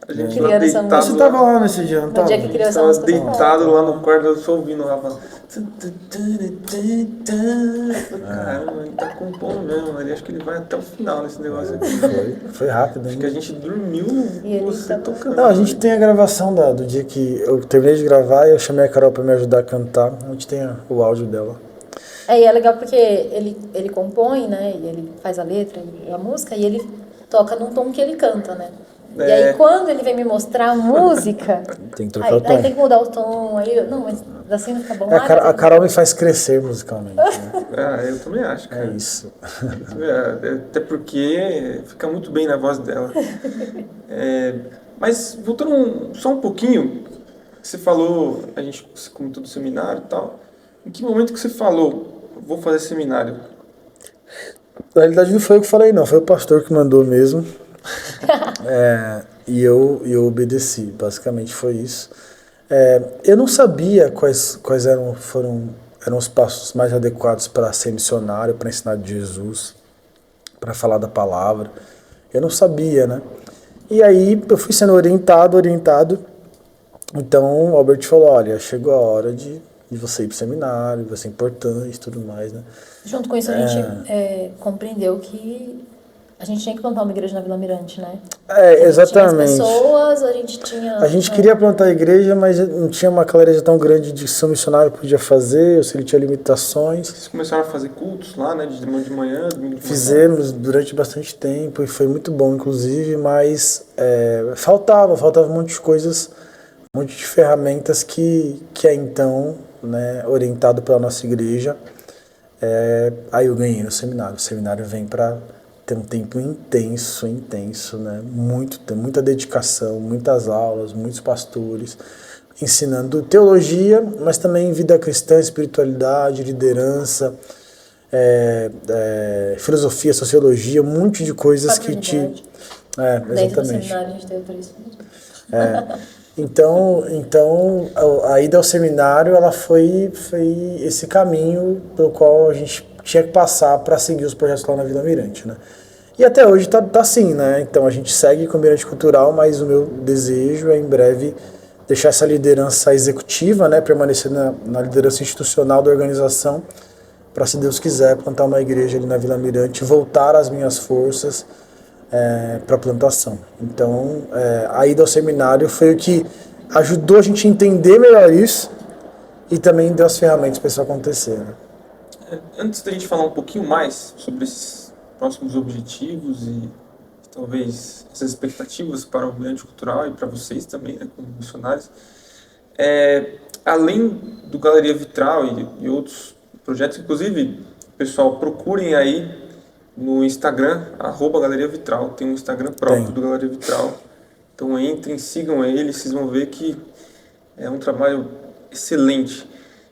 A gente lá Criando essa deitado. Você tava lá nesse dia, não No tava? dia que criou essa Tava música, eu tava. deitado lá no quarto, eu só ouvindo o Rafa. Caramba, ele tá compondo mesmo. Ele acho que ele vai até o final nesse negócio aqui. Foi rápido, Acho hein? que a gente dormiu E ele você tá- tocando. Não, a gente tem a gravação do dia que eu terminei de gravar e eu chamei a Carol pra me ajudar a cantar. A gente tem o áudio dela. E é legal porque ele compõe, né? E ele faz a letra e a música e ele toca num tom que ele canta, né? E aí quando ele vem me mostrar a música, Tem que trocar aí o tom. tem que mudar o tom. Não, mas assim não fica bom. A Carol me faz crescer musicalmente, né? Eu também acho, cara. É isso. Até porque fica muito bem na voz dela. Mas voltando só um pouquinho, você falou, a gente comentou do seminário e tal. Em que momento que você falou, vou fazer seminário? Na realidade não foi eu que falei não, foi o pastor que mandou mesmo. E eu obedeci, basicamente foi isso. Eu não sabia quais eram os passos mais adequados para ser missionário, para ensinar de Jesus, para falar da palavra. Eu não sabia, né? E aí eu fui sendo orientado. Então o Albert falou, olha, chegou a hora de você ir para o seminário, vai ser importante e tudo mais, né? Junto com isso a gente compreendeu que a gente tinha que plantar uma igreja na Vila Mirante, né? Exatamente. Tinha as pessoas, a gente tinha... A gente queria plantar a igreja, mas não tinha uma clareza tão grande de se o missionário podia fazer, ou se ele tinha limitações. Vocês começaram a fazer cultos lá, né? De manhã, domingo de manhã. Fizemos durante bastante tempo e foi muito bom, inclusive, mas faltava um monte de coisas, um monte de ferramentas que é então, né, orientado pela nossa igreja. Aí eu ganhei no seminário. O seminário vem para ter um tempo intenso, né? Muita dedicação, muitas aulas, muitos pastores, ensinando teologia, mas também vida cristã, espiritualidade, liderança, filosofia, sociologia, um monte de coisas que te... Dentro do exatamente. seminário a gente teve por isso. Então, a ida ao seminário, ela foi esse caminho pelo qual a gente tinha que passar para seguir os projetos lá na Vila Mirante, né? E até hoje tá assim, né? Então a gente segue com o Mirante Cultural, mas o meu desejo é em breve deixar essa liderança executiva, né? Permanecer na liderança institucional da organização, para, se Deus quiser, plantar uma igreja ali na Vila Mirante, voltar às minhas forças para a plantação. Então, a ida ao seminário foi o que ajudou a gente a entender melhor isso e também deu as ferramentas para isso acontecer, né? Antes da gente falar um pouquinho mais sobre esses próximos objetivos e talvez essas expectativas para o ambiente cultural e para vocês também, né, como missionários, Além do Galeria Vitral e outros projetos, inclusive, pessoal, procurem aí no Instagram, @Galeria Vitral, tem um Instagram próprio do Galeria Vitral. Então entrem, sigam ele, vocês vão ver que é um trabalho excelente.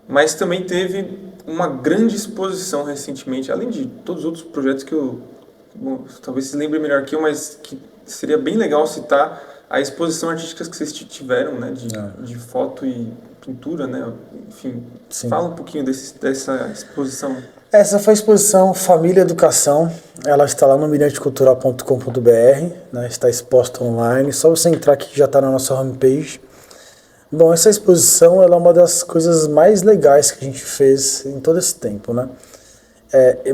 Mas também teve uma grande exposição recentemente, além de todos os outros projetos que talvez se lembrem melhor que eu, mas que seria bem legal citar a exposição artística que vocês tiveram, né, de foto e pintura, né, enfim. Sim. Fala um pouquinho dessa exposição. Essa foi a exposição Família Educação, ela está lá no mirantecultural.com.br, né, está exposta online, só você entrar aqui que já está na nossa homepage. Bom, essa exposição ela é uma das coisas mais legais que a gente fez em todo esse tempo, né?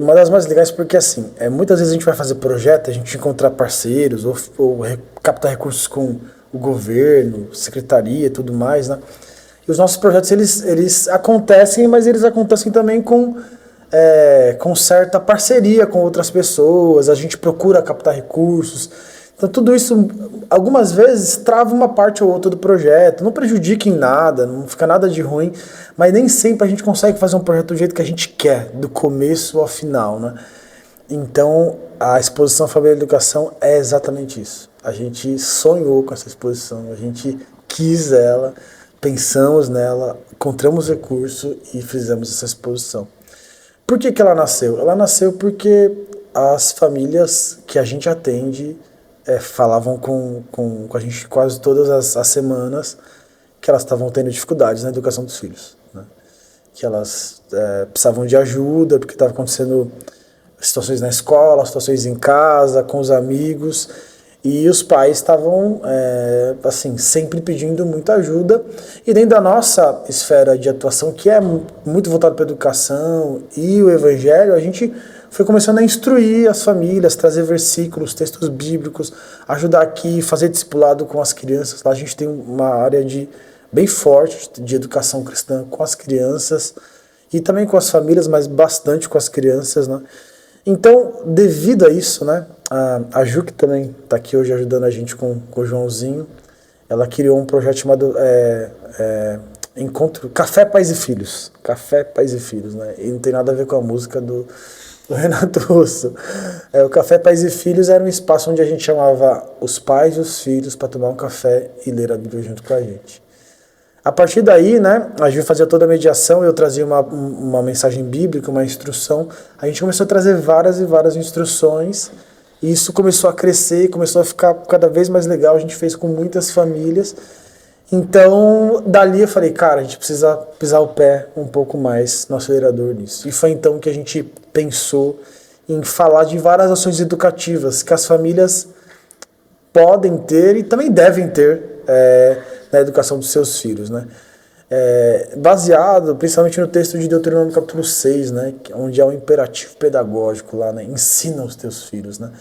Uma das mais legais porque, assim, muitas vezes a gente vai fazer projeto, a gente encontrar parceiros ou captar recursos com o governo, secretaria e tudo mais, né? E os nossos projetos, eles acontecem, mas eles acontecem também com certa parceria com outras pessoas, a gente procura captar recursos. Então tudo isso, algumas vezes, trava uma parte ou outra do projeto, não prejudica em nada, não fica nada de ruim, mas nem sempre a gente consegue fazer um projeto do jeito que a gente quer, do começo ao final, né? Então, a exposição Família Educação é exatamente isso. A gente sonhou com essa exposição, a gente quis ela, pensamos nela, encontramos recurso e fizemos essa exposição. Por que ela nasceu? Ela nasceu porque as famílias que a gente atende falavam com a gente quase todas as semanas que elas estavam tendo dificuldades na educação dos filhos, né? Que elas precisavam de ajuda porque estavam acontecendo situações na escola, situações em casa, com os amigos, e os pais estavam assim, sempre pedindo muita ajuda. E dentro da nossa esfera de atuação, que é muito voltada para a educação e o evangelho, a gente foi começando a instruir as famílias, trazer versículos, textos bíblicos, ajudar aqui, fazer discipulado com as crianças. Lá a gente tem uma área bem forte de educação cristã com as crianças e também com as famílias, mas bastante com as crianças, né? Então, devido a isso, né, a Ju, que também está aqui hoje ajudando a gente com o Joãozinho, ela criou um projeto chamado Café Pais e Filhos. Café Pais e Filhos, né? E não tem nada a ver com a música do Renato Russo. O Café Pais e Filhos era um espaço onde a gente chamava os pais e os filhos para tomar um café e ler a Bíblia junto com a gente. A partir daí, né, a gente fazia toda a mediação, eu trazia uma mensagem bíblica, uma instrução. A gente começou a trazer várias e várias instruções, e isso começou a crescer, começou a ficar cada vez mais legal. A gente fez com muitas famílias. Então, dali eu falei, cara, a gente precisa pisar o pé um pouco mais no acelerador nisso. E foi então que a gente pensou em falar de várias ações educativas que as famílias podem ter e também devem ter na educação dos seus filhos, né? Baseado principalmente no texto de Deuteronômio capítulo 6, né? Onde há um imperativo pedagógico lá, né? Ensina os teus filhos, né?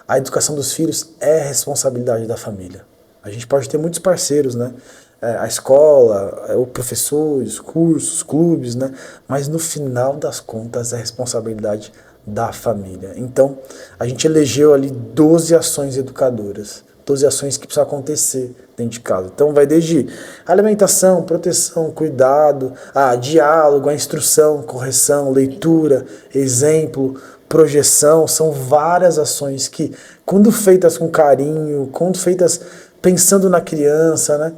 A educação dos filhos é responsabilidade da família. A gente pode ter muitos parceiros, né? A escola, o professores, cursos, clubes, né? Mas no final das contas é responsabilidade da família. Então, a gente elegeu ali 12 ações educadoras, 12 ações que precisam acontecer dentro de casa. Então, vai desde alimentação, proteção, cuidado, diálogo, a instrução, correção, leitura, exemplo, projeção. São várias ações que, quando feitas com carinho, quando feitas pensando na criança, né?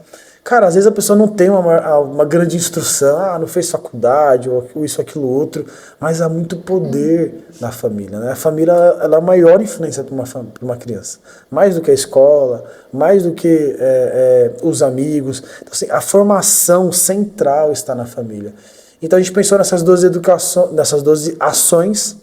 Cara, às vezes a pessoa não tem uma grande instrução, não fez faculdade, ou isso, aquilo, outro, mas há muito poder na família, né? A família, ela é a maior influência para uma criança. Mais do que a escola, mais do que os amigos. Então, assim, a formação central está na família. Então a gente pensou nessas 12 ações,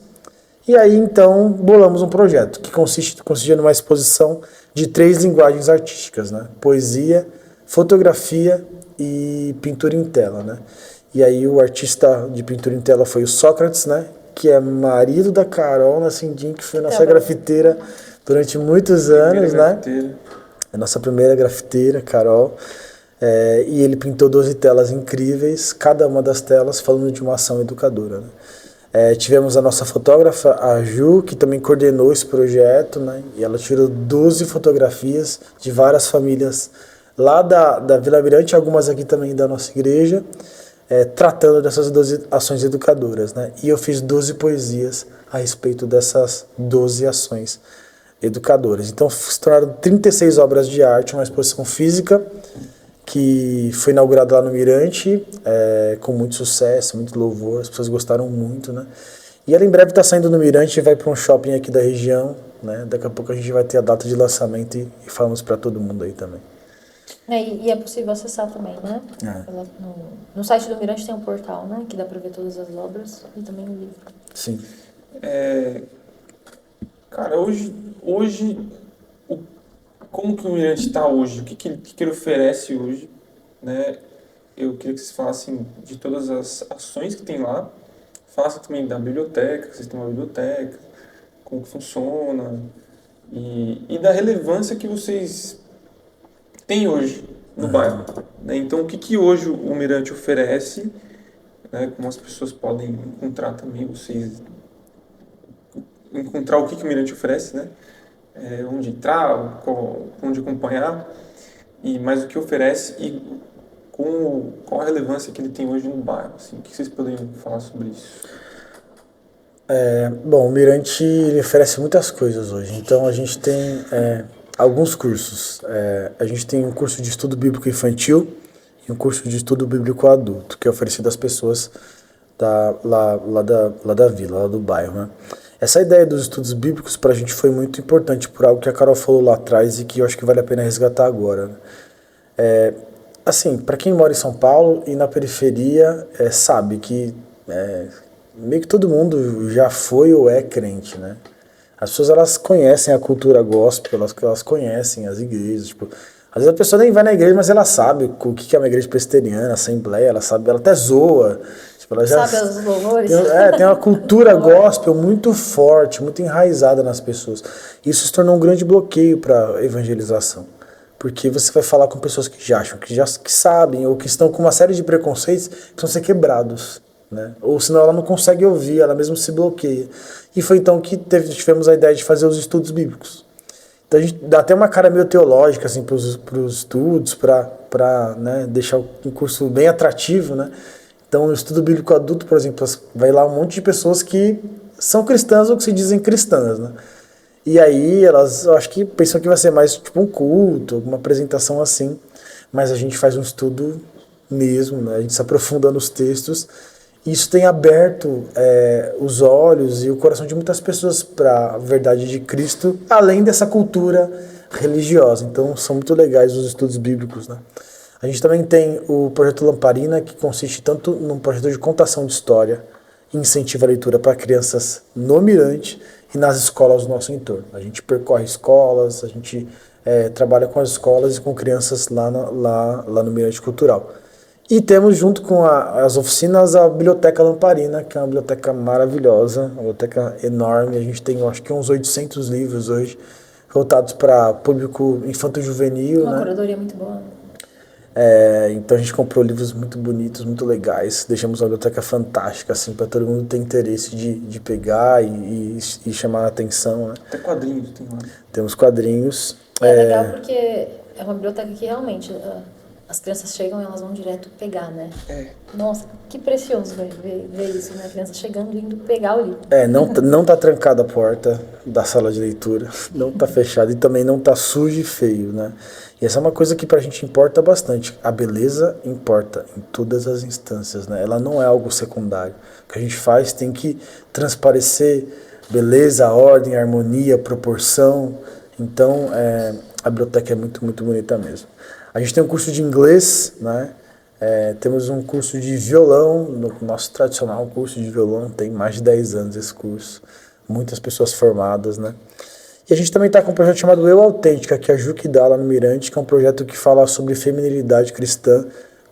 e aí então bolamos um projeto que consistia numa exposição de 3 linguagens artísticas, né? Poesia, fotografia e pintura em tela, né? E aí o artista de pintura em tela foi o Sócrates, né? Que é marido da Carol Nascimdim, que foi nossa grafiteira durante muitos anos, né? A nossa primeira grafiteira, Carol. E ele pintou 12 telas incríveis, cada uma das telas falando de uma ação educadora, né? Tivemos a nossa fotógrafa, a Ju, que também coordenou esse projeto, né? E ela tirou 12 fotografias de várias famílias lá da Vila Mirante, algumas aqui também da nossa igreja, tratando dessas 12 ações educadoras, né? E eu fiz 12 poesias a respeito dessas 12 ações educadoras. Então se tornaram 36 obras de arte, uma exposição física que foi inaugurada lá no Mirante, com muito sucesso, muito louvor, as pessoas gostaram muito, né? E ela em breve está saindo no Mirante e vai para um shopping aqui da região, né? Daqui a pouco a gente vai ter a data de lançamento e falamos para todo mundo aí também. E é possível acessar também, né? No site do Mirante tem um portal, né? Que dá para ver todas as obras e também o livro. Sim. Cara, hoje como que o Mirante está hoje? O que ele oferece hoje? Né? Eu queria que vocês falassem de todas as ações que tem lá. Falassem também da biblioteca, que vocês têm uma biblioteca, como que funciona e da relevância que vocês têm hoje no bairro. Né? Então, o que hoje o Mirante oferece, né? Como as pessoas podem encontrar também, vocês encontrar o que o Mirante oferece, né? Onde entrar, onde acompanhar, e mais o que oferece e qual a relevância que ele tem hoje no bairro. Assim, o que vocês poderiam falar sobre isso? Bom, o Mirante ele oferece muitas coisas hoje. Então a gente tem alguns cursos. A gente tem um curso de estudo bíblico infantil e um curso de estudo bíblico adulto, que é oferecido às pessoas lá da vila, lá do bairro, né? Essa ideia dos estudos bíblicos para a gente foi muito importante por algo que a Carol falou lá atrás e que eu acho que vale a pena resgatar agora, né? Assim, para quem mora em São Paulo e na periferia, sabe que meio que todo mundo já foi ou é crente, né? As pessoas, elas conhecem a cultura gospel, elas conhecem as igrejas, tipo, às vezes a pessoa nem vai na igreja, mas ela sabe o que é uma igreja presbiteriana, assembleia, ela sabe, ela até zoa. Tipo, ela já sabe os louvores? Tem uma cultura gospel muito forte, muito enraizada nas pessoas. Isso se tornou um grande bloqueio para a evangelização. Porque você vai falar com pessoas que já acham, que sabem, ou que estão com uma série de preconceitos que precisam ser quebrados, né? Ou senão ela não consegue ouvir, ela mesmo se bloqueia. E foi então que tivemos a ideia de fazer os estudos bíblicos. Então a gente dá até uma cara meio teológica assim, para os estudos, para né, deixar um curso bem atrativo, né? Então no estudo bíblico adulto, por exemplo, vai lá um monte de pessoas que são cristãs ou que se dizem cristãs, né? E aí elas, eu acho que pensam que vai ser mais tipo um culto, alguma apresentação assim, mas a gente faz um estudo mesmo, né? A gente se aprofunda nos textos, e isso tem aberto os olhos e o coração de muitas pessoas para a verdade de Cristo, além dessa cultura religiosa. Então são muito legais os estudos bíblicos, né? A gente também tem o projeto Lamparina, que consiste tanto num projeto de contação de história, incentiva a leitura para crianças no Mirante e nas escolas do nosso entorno. A gente percorre escolas, a gente trabalha com as escolas e com crianças lá no Mirante Cultural. E temos junto com as oficinas a Biblioteca Lamparina, que é uma biblioteca maravilhosa, uma biblioteca enorme. A gente tem, eu acho que uns 800 livros hoje, voltados para público infanto-juvenil. Uma né? curadoria muito boa. Então a gente comprou livros muito bonitos, muito legais. Deixamos uma biblioteca fantástica, assim, para todo mundo ter interesse de pegar e chamar a atenção. Né? Até quadrinhos tem lá. Temos quadrinhos. E é legal porque é uma biblioteca que realmente as crianças chegam e elas vão direto pegar, né? Nossa, que precioso ver isso, né? A criança chegando e indo pegar o livro. Não tá trancada a porta da sala de leitura, não tá fechada e também não tá sujo e feio, né? E essa é uma coisa que pra gente importa bastante. A beleza importa em todas as instâncias, né? Ela não é algo secundário. O que a gente faz tem que transparecer beleza, ordem, harmonia, proporção. Então, a biblioteca é muito, muito bonita mesmo. A gente tem um curso de inglês, né? Temos um curso de violão, no nosso tradicional curso de violão, tem mais de 10 anos esse curso, muitas pessoas formadas, né? E a gente também está com um projeto chamado Eu Autêntica, que a Ju que dá lá no Mirante, que é um projeto que fala sobre feminilidade cristã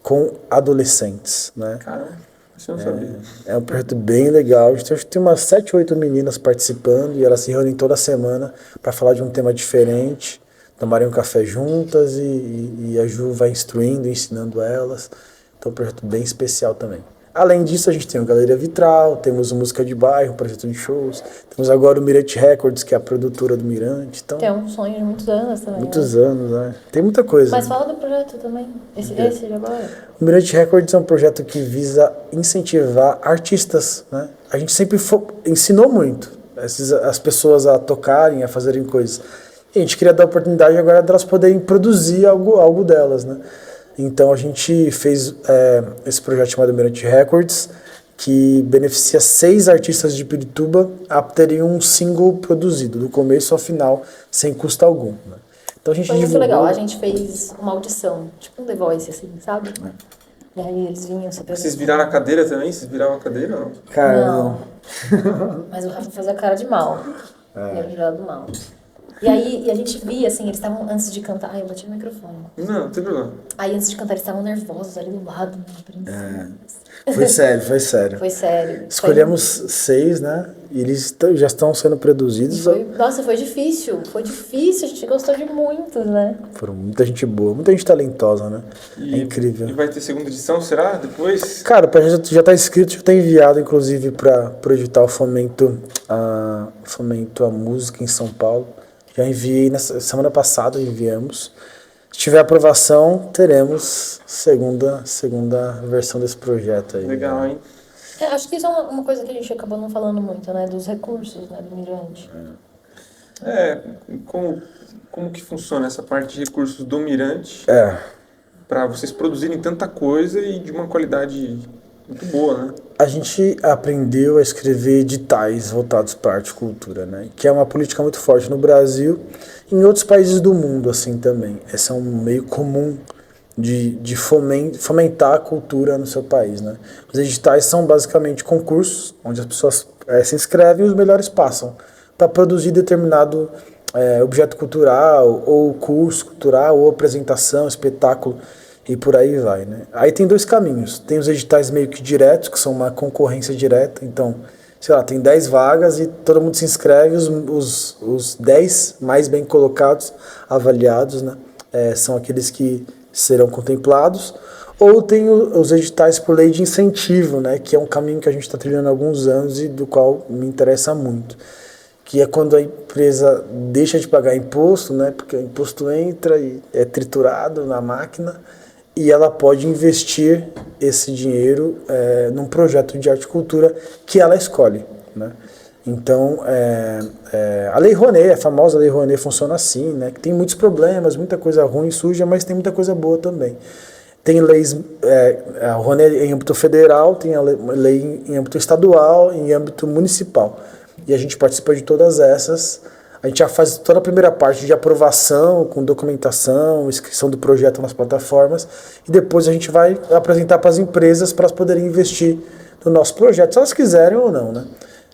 com adolescentes, né? Caramba, isso eu não sabia. É um projeto bem legal, a gente tem umas 7 ou 8 meninas participando e elas se reúnem toda semana para falar de um tema diferente, tomarem um café juntas e a Ju vai instruindo, ensinando elas. Então é um projeto bem especial também. Além disso, a gente tem o Galeria Vitral, temos o Música de Bairro, um projeto de shows, temos agora o Mirante Records, que é a produtora do Mirante. Então, Que é um sonho de muitos anos também. muitos anos, né? Tem muita coisa. Mas fala do projeto também, esse de agora. O Mirante Records é um projeto que visa incentivar artistas, né? A gente sempre ensinou muito as pessoas a tocarem, a fazerem coisas. E a gente queria dar a oportunidade agora delas poderem produzir algo delas, né? Então a gente fez esse projeto chamado Mirante Records, que beneficia 6 artistas de Pirituba a terem um single produzido, do começo ao final, sem custo algum, né? Então a gente Foi muito divulgou... legal, a gente fez uma audição, tipo um The Voice, assim, sabe? E aí eles vinham se Vocês viraram a cadeira também? Vocês viraram a cadeira ou não? Cara, Não. Mas o Rafa fazia cara de mal. Ele era jurado mal. E aí a gente via, assim, eles estavam antes de cantar. Ai, eu bati no microfone. Não tem problema. Aí antes de cantar eles estavam nervosos ali do lado. Foi sério, foi sério. Foi sério. Escolhemos 6, né? E eles já estão sendo produzidos. Nossa, foi difícil. Foi difícil, a gente gostou de muitos, né? Foram muita gente boa, muita gente talentosa, né? É incrível. E vai ter segunda edição, será? Depois? Cara, o projeto já está escrito, já está enviado, inclusive, para o edital Fomento à Música em São Paulo. Já enviei, semana passada enviamos. Se tiver aprovação, teremos segunda versão desse projeto aí. Legal, hein? Acho que isso é uma coisa que a gente acabou não falando muito, né? Dos recursos, né? Do Mirante. Como que funciona essa parte de recursos do Mirante É. para vocês produzirem tanta coisa e de uma qualidade muito boa, né? A gente aprendeu a escrever editais voltados para arte e cultura, né? Que é uma política muito forte no Brasil e em outros países do mundo, assim, também. Esse é um meio comum de fomentar a cultura no seu país, né? Os editais são basicamente concursos onde as pessoas se inscrevem e os melhores passam para produzir determinado objeto cultural, ou curso cultural, ou apresentação, espetáculo, e por aí vai, né? Aí tem 2 caminhos. Tem os editais meio que diretos, que são uma concorrência direta. Então, sei lá, tem 10 vagas e todo mundo se inscreve, os 10 mais bem colocados, avaliados, né? São aqueles que serão contemplados. Ou tem os editais por lei de incentivo, né? Que é um caminho que a gente está trilhando há alguns anos e do qual me interessa muito. Que é quando a empresa deixa de pagar imposto, né? Porque o imposto entra e é triturado na máquina, e ela pode investir esse dinheiro num projeto de arte e cultura que ela escolhe, né? Então, a Lei Rouanet, a famosa Lei Rouanet funciona assim, né? Que tem muitos problemas, muita coisa ruim, suja, mas tem muita coisa boa também. Tem leis, a Rouanet em âmbito federal, tem a lei em âmbito estadual, em âmbito municipal. E a gente participa de todas essas. A gente já faz toda a primeira parte de aprovação, com documentação, inscrição do projeto nas plataformas, e depois a gente vai apresentar para as empresas para elas poderem investir no nosso projeto, se elas quiserem ou não, né?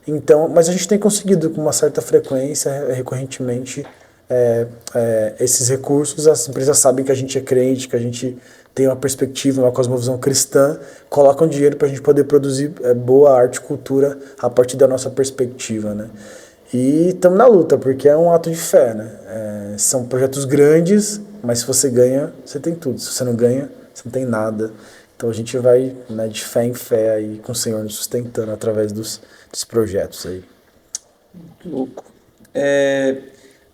Então, mas a gente tem conseguido com uma certa frequência, recorrentemente, esses recursos. As empresas sabem que a gente é crente, que a gente tem uma perspectiva, uma cosmovisão cristã, colocam dinheiro para a gente poder produzir boa arte e cultura a partir da nossa perspectiva, né? E estamos na luta, porque é um ato de fé, né? São projetos grandes, mas se você ganha, você tem tudo. Se você não ganha, você não tem nada. Então a gente vai, né, de fé em fé aí, com o Senhor nos sustentando através dos projetos aí. Muito louco.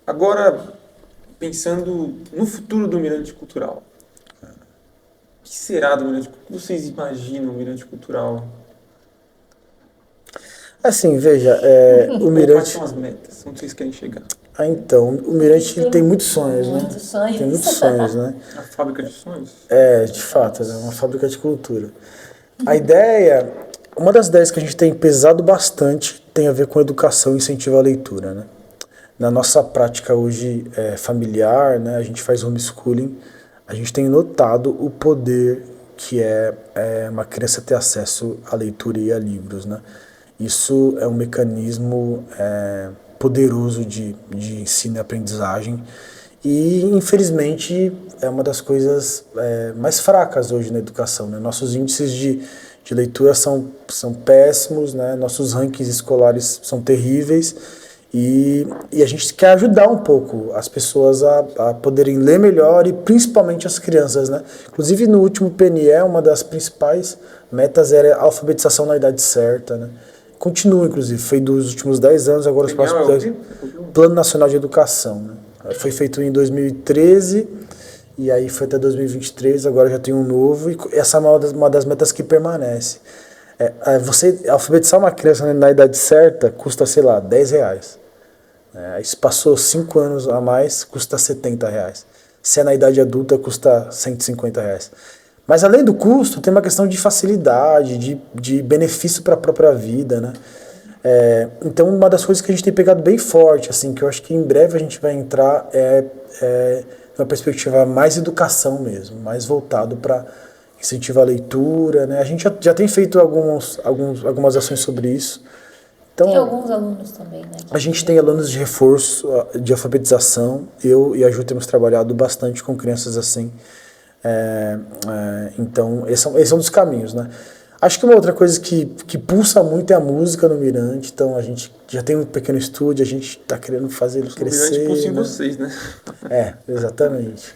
Agora, pensando no futuro do Mirante Cultural. O que será do Mirante Cultural? O que vocês imaginam o Mirante Cultural? Assim, veja, o Mirante... Quais são as metas? Onde vocês querem chegar? Então, o Mirante ele tem muitos sonhos, né? Muitos sonhos. Tem muitos sonhos, né? A fábrica de sonhos? De fato, é uma fábrica de cultura. A ideia, uma das ideias que a gente tem pesado bastante tem a ver com educação e incentivo à leitura, né? Na nossa prática hoje familiar, né, a gente faz homeschooling, a gente tem notado o poder que é uma criança ter acesso à leitura e a livros, né? Isso é um mecanismo poderoso de ensino e aprendizagem e, infelizmente, é uma das coisas mais fracas hoje na educação, né? Nossos índices de leitura são péssimos, né? Nossos rankings escolares são terríveis E a gente quer ajudar um pouco as pessoas a poderem ler melhor e principalmente as crianças, né? Inclusive no último PNE, uma das principais metas era a alfabetização na idade certa, né? Continua, inclusive, foi dos últimos 10 anos, agora os próximos 10 Plano Nacional de Educação, né? Foi feito em 2013 e aí foi até 2023, agora já tem um novo e essa é uma das metas que permanece. Você alfabetizar uma criança na idade certa custa, sei lá, R$10. Se passou 5 anos a mais, custa R$70. Se é na idade adulta, custa R$150. Mas além do custo, tem uma questão de facilidade, de benefício para a própria vida, né? Então, uma das coisas que a gente tem pegado bem forte, assim, que eu acho que em breve a gente vai entrar uma perspectiva mais educação mesmo, mais voltado para incentivar a leitura, né? A gente já tem feito algumas ações sobre isso. Então, tem alguns alunos também, né? A gente tem alunos de reforço, de alfabetização. Eu e a Ju temos trabalhado bastante com crianças assim. Então, esse é um dos caminhos, né? Acho que uma outra coisa que pulsa muito é a música no Mirante. Então, a gente já tem um pequeno estúdio, a gente está querendo fazer ele crescer. O Mirante pulsa em vocês, né? Exatamente.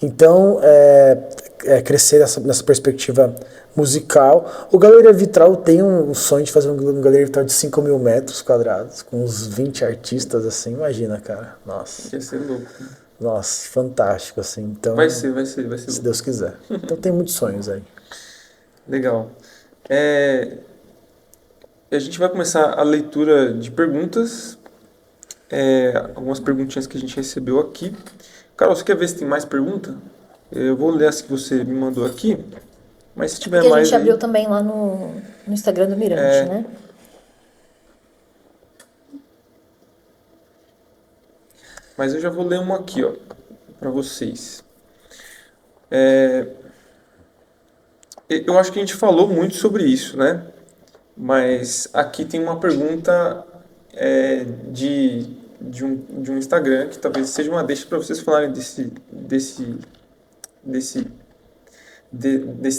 Então, crescer nessa perspectiva musical. O Galeria Vitral tem um sonho de fazer um Galeria Vitral de 5.000 metros quadrados, com uns 20 artistas, assim, imagina, cara. Nossa. Ia ser louco. Nossa, fantástico, assim. Então, vai ser. Se Deus quiser. Então tem muitos sonhos aí. Legal. A gente vai começar a leitura de perguntas. Algumas perguntinhas que a gente recebeu aqui. Carol, você quer ver se tem mais pergunta? Eu vou ler as que você me mandou aqui. Mas se tiver porque mais. A gente abriu também lá no Instagram do Mirante, né? Mas eu já vou ler uma aqui, ó, para vocês. Eu acho que a gente falou muito sobre isso, né? Mas aqui tem uma pergunta de um Instagram que talvez seja uma deixa para vocês falarem desse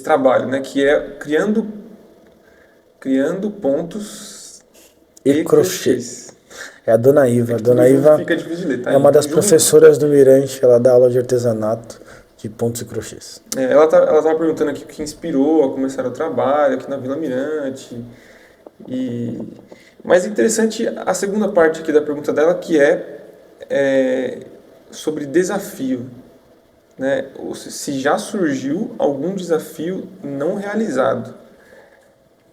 trabalho, né? Que é criando pontos e crochês. É a Dona Iva. A Dona Iva fica difícil de ler, tá? É uma das professoras do Mirante, ela dá aula de artesanato de pontos e crochês. Ela tava perguntando aqui o que inspirou a começar o trabalho aqui na Vila Mirante. Mas interessante a segunda parte aqui da pergunta dela, que é sobre desafio, né? Se já surgiu algum desafio não realizado.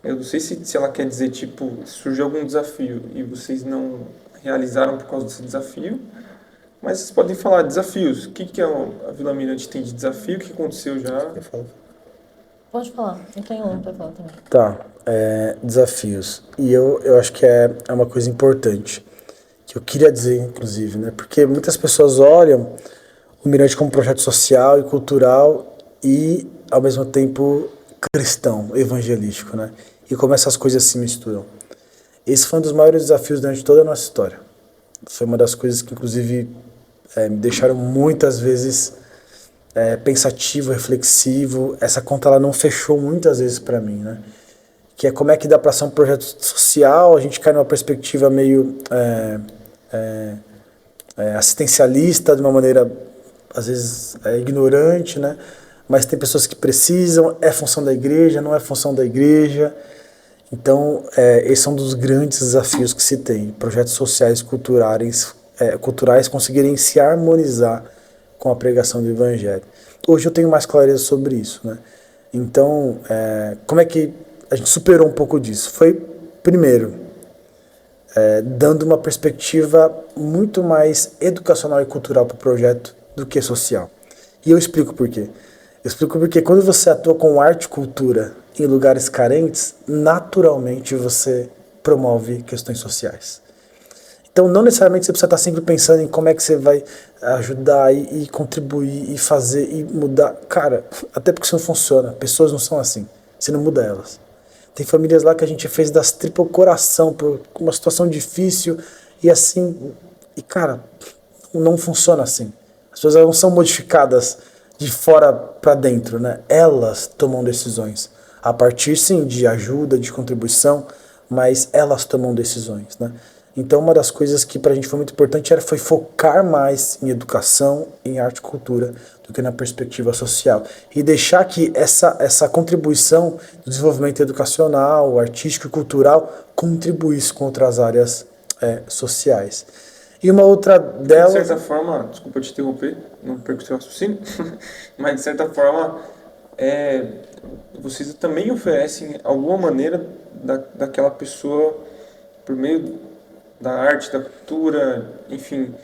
Eu não sei se ela quer dizer, tipo, surgiu algum desafio e vocês não realizaram por causa desse desafio, mas vocês podem falar desafios. O que a Vila Mirante tem de desafio? O que aconteceu já? Pode falar, eu tenho um para falar também. Tá, desafios. E eu acho que é uma coisa importante, que eu queria dizer, inclusive, né? Porque muitas pessoas olham o Mirante como um projeto social e cultural e, ao mesmo tempo, cristão, evangelístico, né? E como essas coisas se misturam. Esse foi um dos maiores desafios durante toda a nossa história. Foi uma das coisas que, inclusive, me deixaram muitas vezes pensativo, reflexivo. Essa conta ela não fechou muitas vezes para mim, né? Que é como é que dá para ser um projeto social, a gente cai numa perspectiva meio assistencialista, de uma maneira, às vezes, ignorante, né? Mas tem pessoas que precisam, é função da igreja, não é função da igreja. Então, esse é um dos grandes desafios que se tem. Projetos sociais culturais conseguirem se harmonizar com a pregação do Evangelho. Hoje eu tenho mais clareza sobre isso, né? Então, como é que a gente superou um pouco disso? Foi, primeiro, dando uma perspectiva muito mais educacional e cultural para o projeto do que social. E eu explico por quê. Eu explico porque quando você atua com arte e cultura em lugares carentes, naturalmente você promove questões sociais. Então, não necessariamente você precisa estar sempre pensando em como é que você vai ajudar e contribuir e fazer e mudar. Cara, até porque isso não funciona. Pessoas não são assim. Você não muda elas. Tem famílias lá que a gente fez das tripas o coração por uma situação difícil e assim... E, cara, não funciona assim. As pessoas não são modificadas de fora para dentro, né? Elas tomam decisões. A partir, sim, de ajuda, de contribuição, mas elas tomam decisões, né? Então uma das coisas que pra gente foi muito importante foi focar mais em educação, em arte e cultura, do que na perspectiva social. E deixar que essa contribuição do desenvolvimento educacional, artístico e cultural contribuísse com outras áreas sociais. E uma outra delas... De certa forma, desculpa te interromper, não perco seu raciocínio, mas de certa forma, vocês também oferecem alguma maneira daquela pessoa, por meio da arte, da cultura, enfim,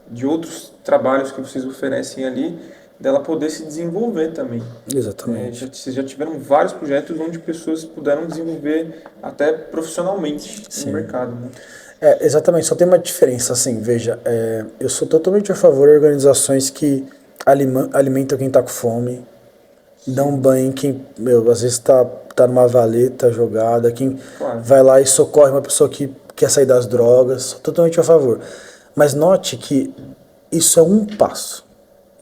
de outros trabalhos que vocês oferecem ali, dela poder se desenvolver também. Exatamente. Vocês já tiveram vários projetos onde pessoas puderam desenvolver até profissionalmente no mercado, né? Exatamente, só tem uma diferença, assim, veja, eu sou totalmente a favor de organizações que alimentam quem tá com fome, dão banho em quem, às vezes tá numa valeta jogada, quem vai lá e socorre uma pessoa que quer sair das drogas, sou totalmente a favor. Mas note que isso é um passo,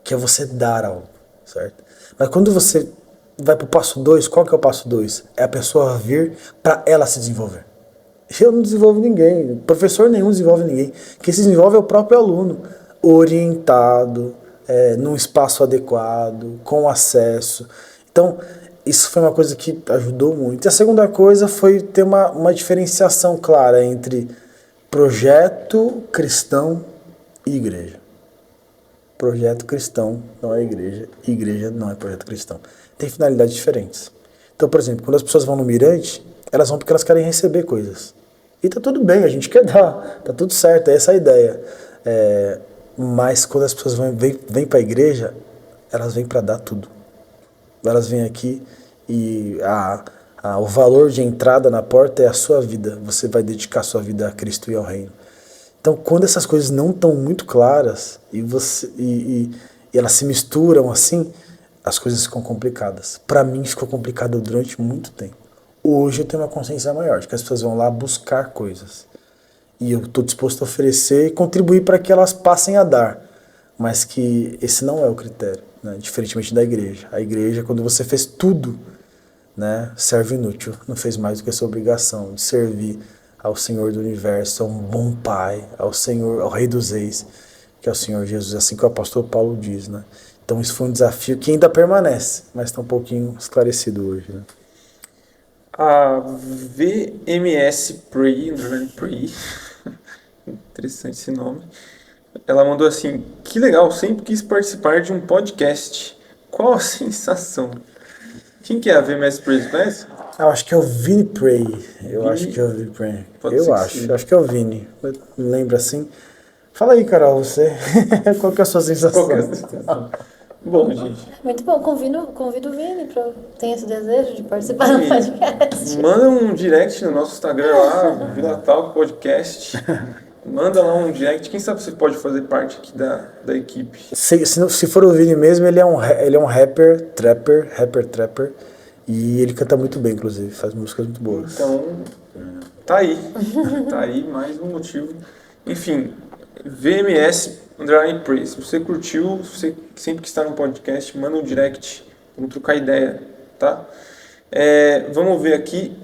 que é você dar algo, certo? Mas quando você vai pro passo 2, qual que é o passo 2? É a pessoa vir para ela se desenvolver. Eu não desenvolvo ninguém, professor nenhum desenvolve ninguém. Quem se desenvolve é o próprio aluno, orientado, num espaço adequado, com acesso. Então, isso foi uma coisa que ajudou muito. E a segunda coisa foi ter uma diferenciação clara entre projeto cristão e igreja. Projeto cristão não é igreja, e igreja não é projeto cristão. Tem finalidades diferentes. Então, por exemplo, quando as pessoas vão no Mirante, elas vão porque elas querem receber coisas. E tá tudo bem, a gente quer dar, tá tudo certo, é essa a ideia. Mas quando as pessoas vêm para a igreja, elas vêm para dar tudo. Elas vêm aqui e o valor de entrada na porta é a sua vida. Você vai dedicar a sua vida a Cristo e ao reino. Então, quando essas coisas não estão muito claras e elas se misturam assim, as coisas ficam complicadas. Para mim, ficou complicado durante muito tempo. Hoje eu tenho uma consciência maior de que as pessoas vão lá buscar coisas. E eu estou disposto a oferecer e contribuir para que elas passem a dar. Mas que esse não é o critério, né? Diferentemente da igreja. A igreja, quando você fez tudo, né, serve inútil. Não fez mais do que a sua obrigação de servir ao Senhor do Universo, a um bom Pai, ao Senhor, ao Rei dos Reis, que é o Senhor Jesus, assim que o apóstolo Paulo diz, né? Então isso foi um desafio que ainda permanece, mas está um pouquinho esclarecido hoje, né? A VMS Prey, interessante esse nome, ela mandou assim: que legal, sempre quis participar de um podcast. Qual a sensação? Quem que é a VMS Prey, conhece? Eu acho que é o Vini Prey. Acho que é o Vini Prey. Acho que é o Vini. Lembra assim? Fala aí, Carol, você. Qual que é a sua sensação? Bom, gente. Muito bom, convido o Vini para ter esse desejo de participar do podcast. Manda um direct no nosso Instagram lá, Vila Talk Podcast. Manda lá um direct. Quem sabe você pode fazer parte aqui da equipe. Se for o Vini mesmo, ele é um rapper, trapper. E ele canta muito bem, inclusive. Faz músicas muito boas. Então, tá aí. Tá aí mais um motivo. Enfim, VMS_Prey. Se você curtiu, se você sempre que está no podcast, manda um direct. Vamos trocar ideia, tá? Vamos ver aqui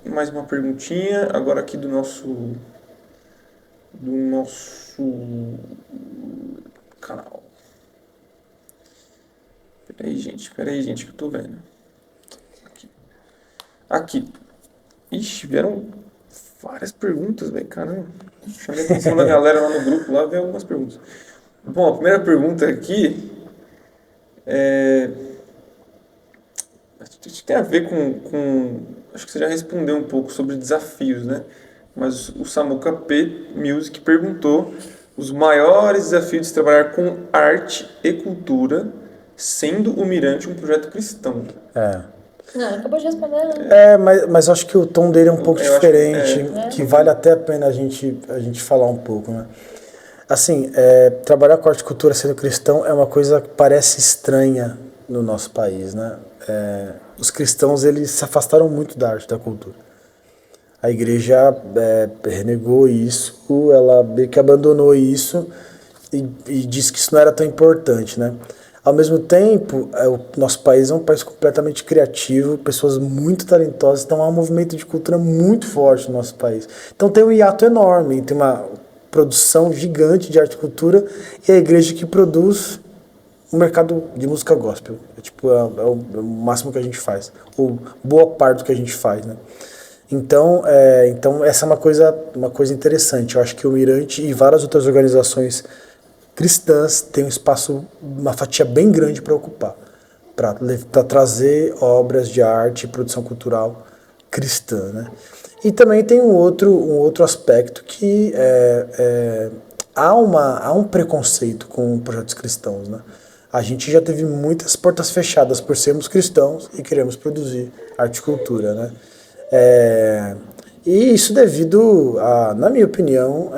mais uma perguntinha. Agora aqui do nosso canal. Peraí, gente, que eu tô vendo. Aqui. Ixi, vieram várias perguntas, velho, caramba. Chamei a atenção da galera lá no grupo, lá veio algumas perguntas. Bom, a primeira pergunta aqui tem a ver com acho que você já respondeu um pouco sobre desafios, né? Mas o Samuca P. Music perguntou os maiores desafios de trabalhar com arte e cultura, sendo o Mirante um projeto cristão. Não, acabou de responder, né? Mas acho que o tom dele é um pouco diferente, que vale até a pena a gente falar um pouco, né? Assim, trabalhar com arte e cultura sendo cristão é uma coisa que parece estranha no nosso país, né? Os cristãos, eles se afastaram muito da arte e da cultura. A igreja renegou isso, ela meio que abandonou isso e disse que isso não era tão importante, né? Ao mesmo tempo, o nosso país é um país completamente criativo, pessoas muito talentosas, então há um movimento de cultura muito forte no nosso país. Então tem um hiato enorme, tem uma produção gigante de arte e cultura e a igreja que produz o mercado de música gospel. É o máximo que a gente faz, ou boa parte do que a gente faz, né? Então essa é uma coisa interessante. Eu acho que o Mirante e várias outras organizações cristãs têm um espaço, uma fatia bem grande para ocupar, para trazer obras de arte e produção cultural cristã, né? E também tem um outro aspecto que há um preconceito com projetos cristãos, né? A gente já teve muitas portas fechadas por sermos cristãos e queremos produzir arte e cultura, né? E isso devido na minha opinião,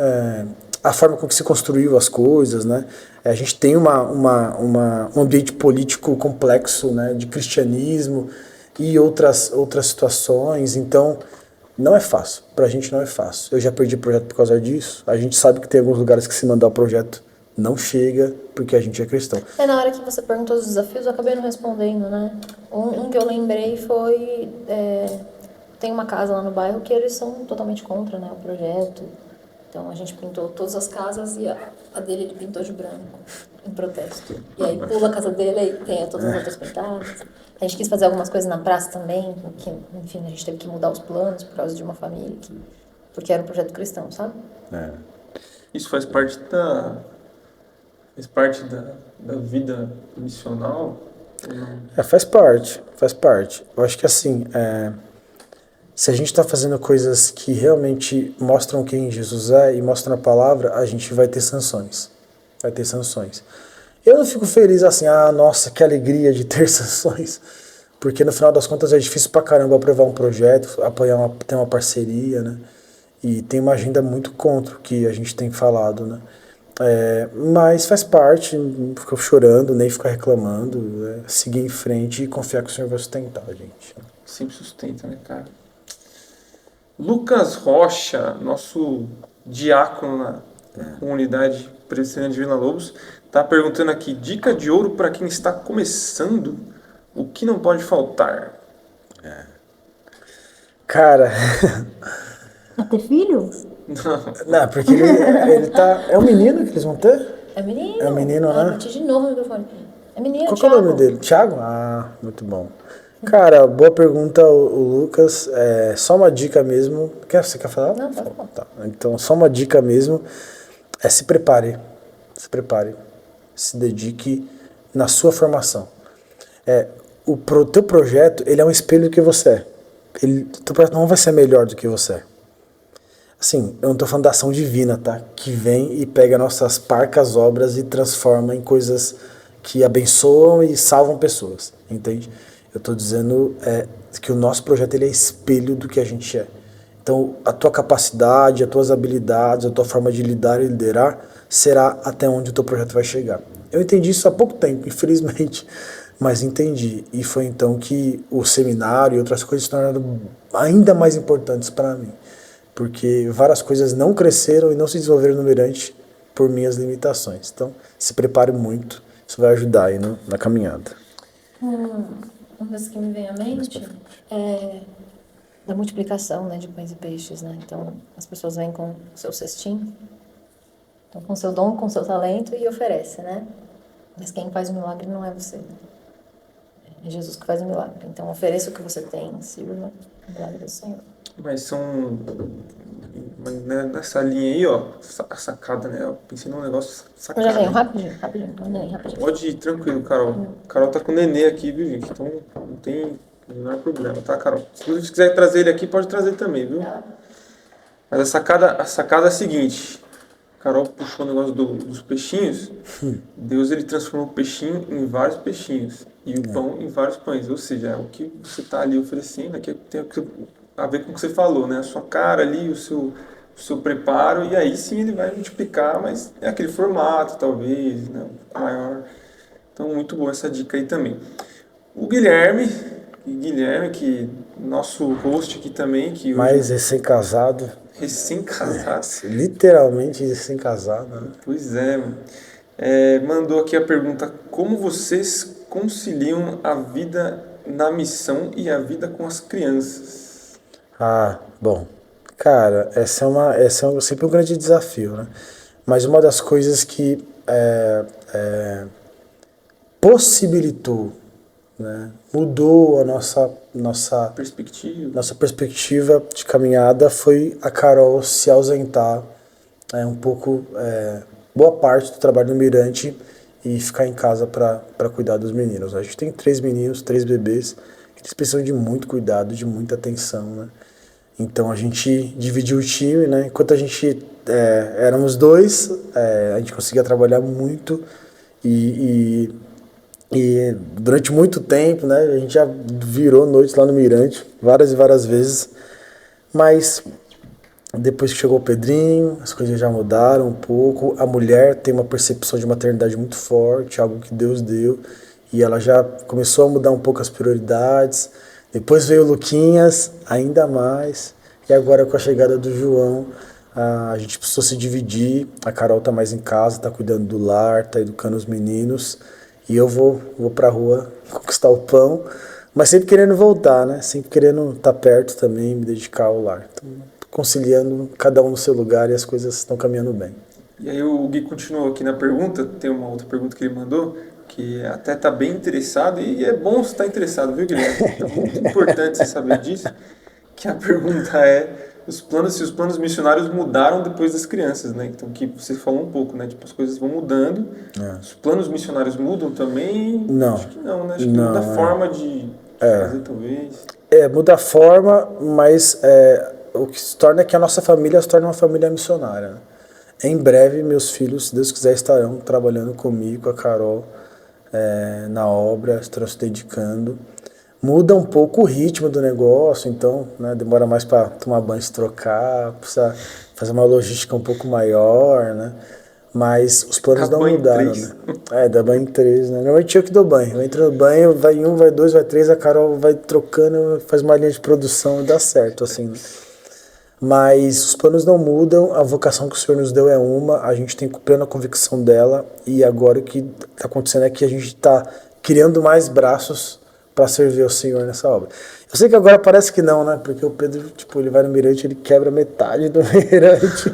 a forma com que se construiu as coisas, né? A gente tem um ambiente político complexo, né? De cristianismo e outras situações, então não é fácil, pra gente não é fácil. Eu já perdi projeto por causa disso, a gente sabe que tem alguns lugares que se mandar o projeto não chega, porque a gente é cristão. Na hora que você perguntou os desafios, eu acabei não respondendo, né? Um que eu lembrei foi... tem uma casa lá no bairro que eles são totalmente contra, né, o projeto. Então a gente pintou todas as casas e a dele ele pintou de branco, em protesto. E aí pula a casa dele e tem todas as outras pintadas. A gente quis fazer algumas coisas na praça também, porque, enfim, a gente teve que mudar os planos por causa de uma família, porque era um projeto cristão, sabe? Isso faz parte da vida missional? Ou não? Faz parte. Eu acho que assim, se a gente está fazendo coisas que realmente mostram quem Jesus é e mostram a palavra, a gente vai ter sanções. Eu não fico feliz assim, nossa, que alegria de ter sanções, porque no final das contas é difícil pra caramba aprovar um projeto, ter uma parceria, né? E tem uma agenda muito contra o que a gente tem falado, né? Mas faz parte, não ficar chorando, nem ficar reclamando, seguir em frente e confiar que o Senhor vai sustentar a gente. Sempre sustenta, né, cara? Lucas Rocha, nosso diácono na comunidade presbiteriana de Vila Lobos, está perguntando aqui, dica de ouro para quem está começando, o que não pode faltar? Cara... ter filho? Não, porque ele tá... É um menino que eles vão ter? É menino. É um menino, né? Bati de novo no microfone. É menino, Qual que é o nome dele? Thiago? Muito bom. Cara, boa pergunta, o Lucas. Só uma dica mesmo. Você quer falar? Não, pode falar. Tá. Então, só uma dica mesmo. Se prepare. Se dedique na sua formação. O teu projeto, ele é um espelho do que você é. Teu projeto não vai ser melhor do que você é. Assim, eu não estou falando da ação divina, tá? Que vem e pega nossas parcas obras e transforma em coisas que abençoam e salvam pessoas, entende? Eu estou dizendo que o nosso projeto ele é espelho do que a gente é. Então, a tua capacidade, as tuas habilidades, a tua forma de lidar e liderar será até onde o teu projeto vai chegar. Eu entendi isso há pouco tempo, infelizmente, mas entendi. E foi então que o seminário e outras coisas se tornaram ainda mais importantes para mim. Porque várias coisas não cresceram e não se desenvolveram no Mirante por minhas limitações. Então, se prepare muito, isso vai ajudar aí na caminhada. Uma coisa que me vem à mente é da multiplicação, né, de pães e peixes, né? Então, as pessoas vêm com o seu cestinho, então, com o seu dom, com o seu talento e oferece, né? Mas quem faz o milagre não é você, né? É Jesus que faz o milagre. Então, ofereça o que você tem, sirva o milagre do Senhor. Mas nessa linha aí, ó, a sacada, né? Eu pensei num negócio sacada. Eu já venho, rapidinho. Pode ir tranquilo, Carol. Carol tá com o nenê aqui, viu, gente? Então não tem o menor problema, tá, Carol? Se você quiser trazer ele aqui, pode trazer também, viu? Mas a sacada é a seguinte. Carol puxou o negócio dos peixinhos. Deus, ele transformou o peixinho em vários peixinhos. E o pão em vários pães. Ou seja, o que você tá ali oferecendo aqui tem a ver com o que você falou, né? A sua cara ali, o seu preparo, e aí sim ele vai multiplicar, mas é aquele formato, talvez, né? Maior. Então, muito boa essa dica aí também. O Guilherme, que nosso host aqui também, que hoje... Mais recém-casado. Recém-casado. Literalmente recém-casado, né? Pois é, mano. mandou aqui a pergunta: como vocês conciliam a vida na missão e a vida com as crianças? Bom, cara, essa é sempre um grande desafio, né? Mas uma das coisas que possibilitou, né, mudou a nossa perspectiva de caminhada foi a Carol se ausentar um pouco, boa parte do trabalho no Mirante e ficar em casa para cuidar dos meninos. A gente tem 3 meninos, 3 bebês, que eles precisam de muito cuidado, de muita atenção, né? Então a gente dividiu o time, né? Enquanto a gente éramos 2, a gente conseguia trabalhar muito e durante muito tempo, né? A gente já virou noites lá no Mirante, várias e várias vezes, mas depois que chegou o Pedrinho, as coisas já mudaram um pouco. A mulher tem uma percepção de maternidade muito forte, algo que Deus deu, e ela já começou a mudar um pouco as prioridades. Depois veio o Luquinhas, ainda mais, e agora com a chegada do João, a gente precisou se dividir. A Carol tá mais em casa, tá cuidando do lar, tá educando os meninos, e eu vou pra rua conquistar o pão, mas sempre querendo voltar, né? Sempre querendo estar perto também, me dedicar ao lar. Então, conciliando cada um no seu lugar e as coisas estão caminhando bem. E aí o Gui continuou aqui na pergunta, tem uma outra pergunta que ele mandou, que até está bem interessado, e é bom você estar interessado, viu, Guilherme? É muito importante você saber disso, que a pergunta é se os planos missionários mudaram depois das crianças, né? Então, que você falou um pouco, né? Tipo, as coisas vão mudando, os planos missionários mudam também? Não. Acho que não, né? Acho que muda a forma de fazer, talvez. Muda a forma, mas o que se torna é que a nossa família se torna uma família missionária, né? Em breve, meus filhos, se Deus quiser, estarão trabalhando comigo, com a Carol, na obra, estarão se dedicando. Muda um pouco o ritmo do negócio, então, né, demora mais para tomar banho, se trocar, precisa fazer uma logística um pouco maior, né? Mas os planos não mudaram, né? Dá banho em 3, né? Normalmente eu que dou banho. Eu entro no banho, vai 1, vai 2, vai 3, a Carol vai trocando, faz uma linha de produção e dá certo, assim, né? Mas os planos não mudam, a vocação que o Senhor nos deu é uma, a gente tem plena convicção dela, e agora o que está acontecendo é que a gente está criando mais braços para servir ao Senhor nessa obra. Eu sei que agora parece que não, né? Porque o Pedro, tipo, ele vai no Mirante, ele quebra metade do Mirante.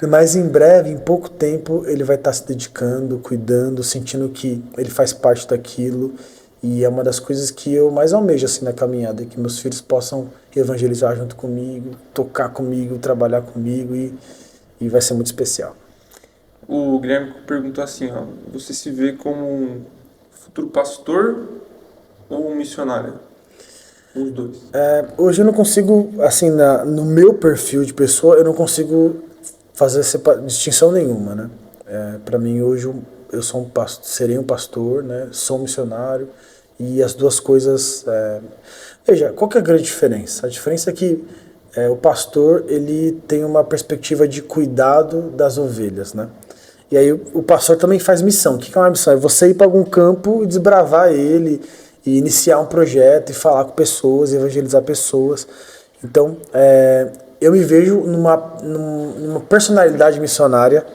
Mas em breve, em pouco tempo, ele vai estar se dedicando, cuidando, sentindo que ele faz parte daquilo. E é uma das coisas que eu mais almejo assim na caminhada, que meus filhos possam evangelizar junto comigo, tocar comigo, trabalhar comigo, e vai ser muito especial. O Guilherme perguntou assim, ó, você se vê como um futuro pastor ou um missionário? Os dois. Hoje eu não consigo, assim, no meu perfil de pessoa, eu não consigo fazer distinção nenhuma, né? Para mim hoje eu sou um pastor, serei um pastor, né? Sou um missionário, e as duas coisas... Veja, qual que é a grande diferença? A diferença é que o pastor, ele tem uma perspectiva de cuidado das ovelhas, né? E aí o pastor também faz missão. O que é uma missão? É você ir para algum campo e desbravar ele, e iniciar um projeto, e falar com pessoas, evangelizar pessoas. Então, eu me vejo numa personalidade missionária,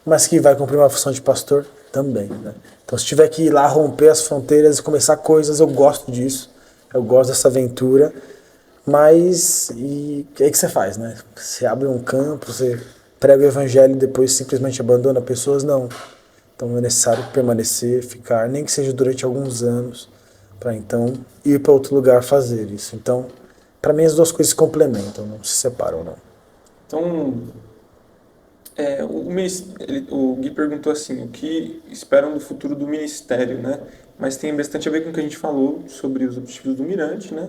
mas que vai cumprir uma função de pastor também, né? Então, se tiver que ir lá romper as fronteiras e começar coisas, eu gosto disso. Eu gosto dessa aventura. Mas, e aí que você faz, né? Você abre um campo, você prega o evangelho e depois simplesmente abandona pessoas? Não. Então é necessário permanecer, ficar, nem que seja durante alguns anos, para então ir para outro lugar fazer isso. Então, para mim as duas coisas se complementam, não se separam, não. Então, o Gui perguntou assim, o que esperam do futuro do ministério, né? Mas tem bastante a ver com o que a gente falou sobre os objetivos do Mirante, né?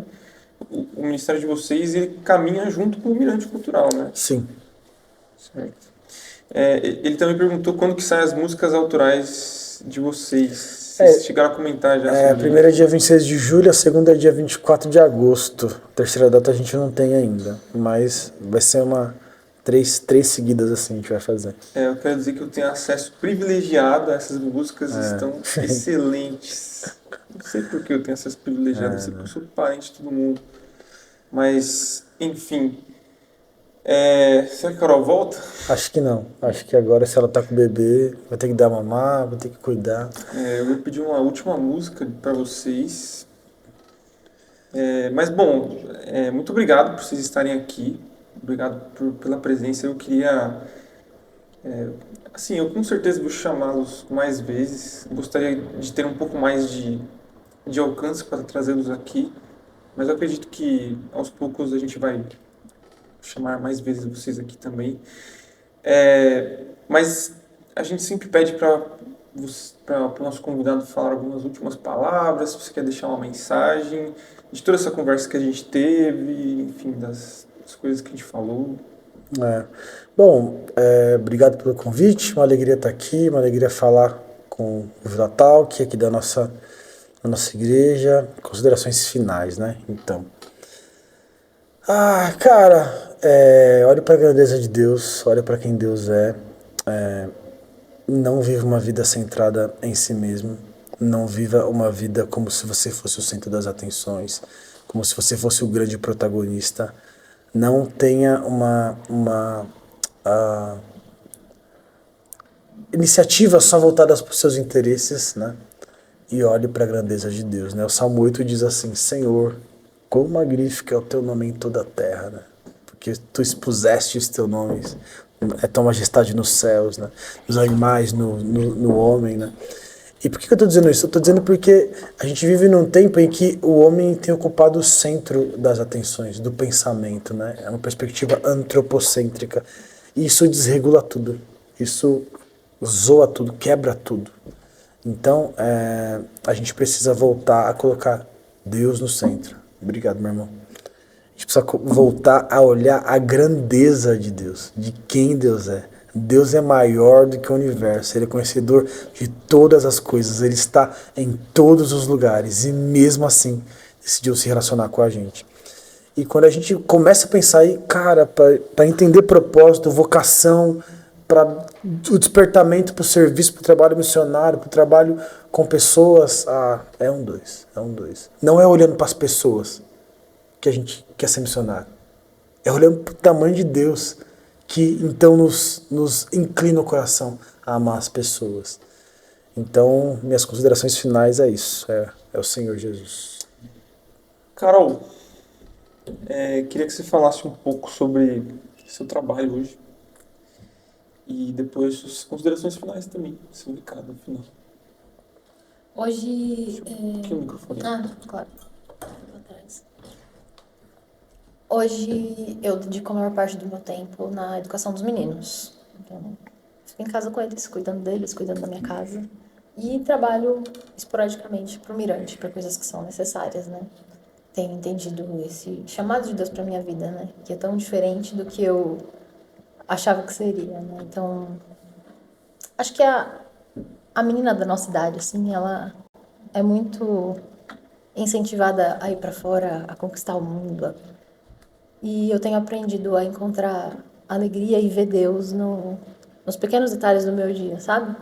O ministério de vocês, ele caminha junto com o Mirante Cultural, né? Sim. Certo. Ele também perguntou quando que saem as músicas autorais de vocês. Vocês chegaram a comentar já sobre a primeira é dia 26 de julho, a segunda é dia 24 de agosto. A terceira data a gente não tem ainda, mas vai ser três seguidas assim a gente vai fazer. Eu quero dizer que eu tenho acesso privilegiado a essas músicas, estão excelentes. Não sei por que eu tenho acesso privilegiado, não sei porque eu sou parente de todo mundo. Mas, enfim, Será que a Carol volta? Acho que não. Acho que agora, se ela tá com o bebê, vai ter que dar mamar, vai ter que cuidar. Eu vou pedir uma última música para vocês. Mas, bom, muito obrigado por vocês estarem aqui. Obrigado pela presença. Eu queria... assim, eu com certeza vou chamá-los mais vezes. Gostaria de ter um pouco mais de alcance para trazê-los aqui. Mas eu acredito que, aos poucos, a gente vai chamar mais vezes vocês aqui também. Mas a gente sempre pede para o nosso convidado falar algumas últimas palavras, se você quer deixar uma mensagem de toda essa conversa que a gente teve, enfim, das coisas que a gente falou. Bom, obrigado pelo convite, uma alegria estar aqui, uma alegria falar com o Vila Talk, aqui da nossa igreja. Considerações finais, né? Então, cara, olhe para a grandeza de Deus, olhe para quem Deus é. Não viva uma vida centrada em si mesmo. Não viva uma vida como se você fosse o centro das atenções, como se você fosse o grande protagonista. Não tenha uma iniciativa só voltada para os seus interesses, né? E olhe para a grandeza de Deus, né? O Salmo 8 diz assim: Senhor, quão magnífico é o teu nome em toda a terra, né? Porque tu expuseste os teus nomes, é tua majestade nos céus, né? Nos animais, no homem, né? E por que eu estou dizendo isso? Eu estou dizendo porque a gente vive num tempo em que o homem tem ocupado o centro das atenções, do pensamento, né? É uma perspectiva antropocêntrica. E isso desregula tudo. Isso zoa tudo, quebra tudo. Então, a gente precisa voltar a colocar Deus no centro. Obrigado, meu irmão. A gente precisa voltar a olhar a grandeza de Deus, de quem Deus é. Deus é maior do que o universo, Ele é conhecedor de todas as coisas, Ele está em todos os lugares e mesmo assim decidiu se relacionar com a gente. E quando a gente começa a pensar aí, cara, para entender propósito, vocação, para o despertamento para o serviço, para o trabalho missionário, para o trabalho com pessoas, é um dois. Não é olhando para as pessoas que a gente quer ser missionário, é olhando para o tamanho de Deus, que então nos inclina o coração a amar as pessoas. Então, minhas considerações finais é isso, é o Senhor Jesus. Carol, queria que você falasse um pouco sobre seu trabalho hoje e depois suas considerações finais também, seu recado final. Hoje... Aqui o microfone. Claro. Atrás. Hoje eu dedico a maior parte do meu tempo na educação dos meninos. Então, fico em casa com eles, cuidando deles, cuidando da minha casa. E trabalho esporadicamente para o Mirante, para coisas que são necessárias, né? Tenho entendido esse chamado de Deus para minha vida, né? Que é tão diferente do que eu achava que seria, né? Então, acho que a menina da nossa idade, assim, ela é muito incentivada a ir para fora, a conquistar o mundo. E eu tenho aprendido a encontrar alegria e ver Deus nos pequenos detalhes do meu dia, sabe?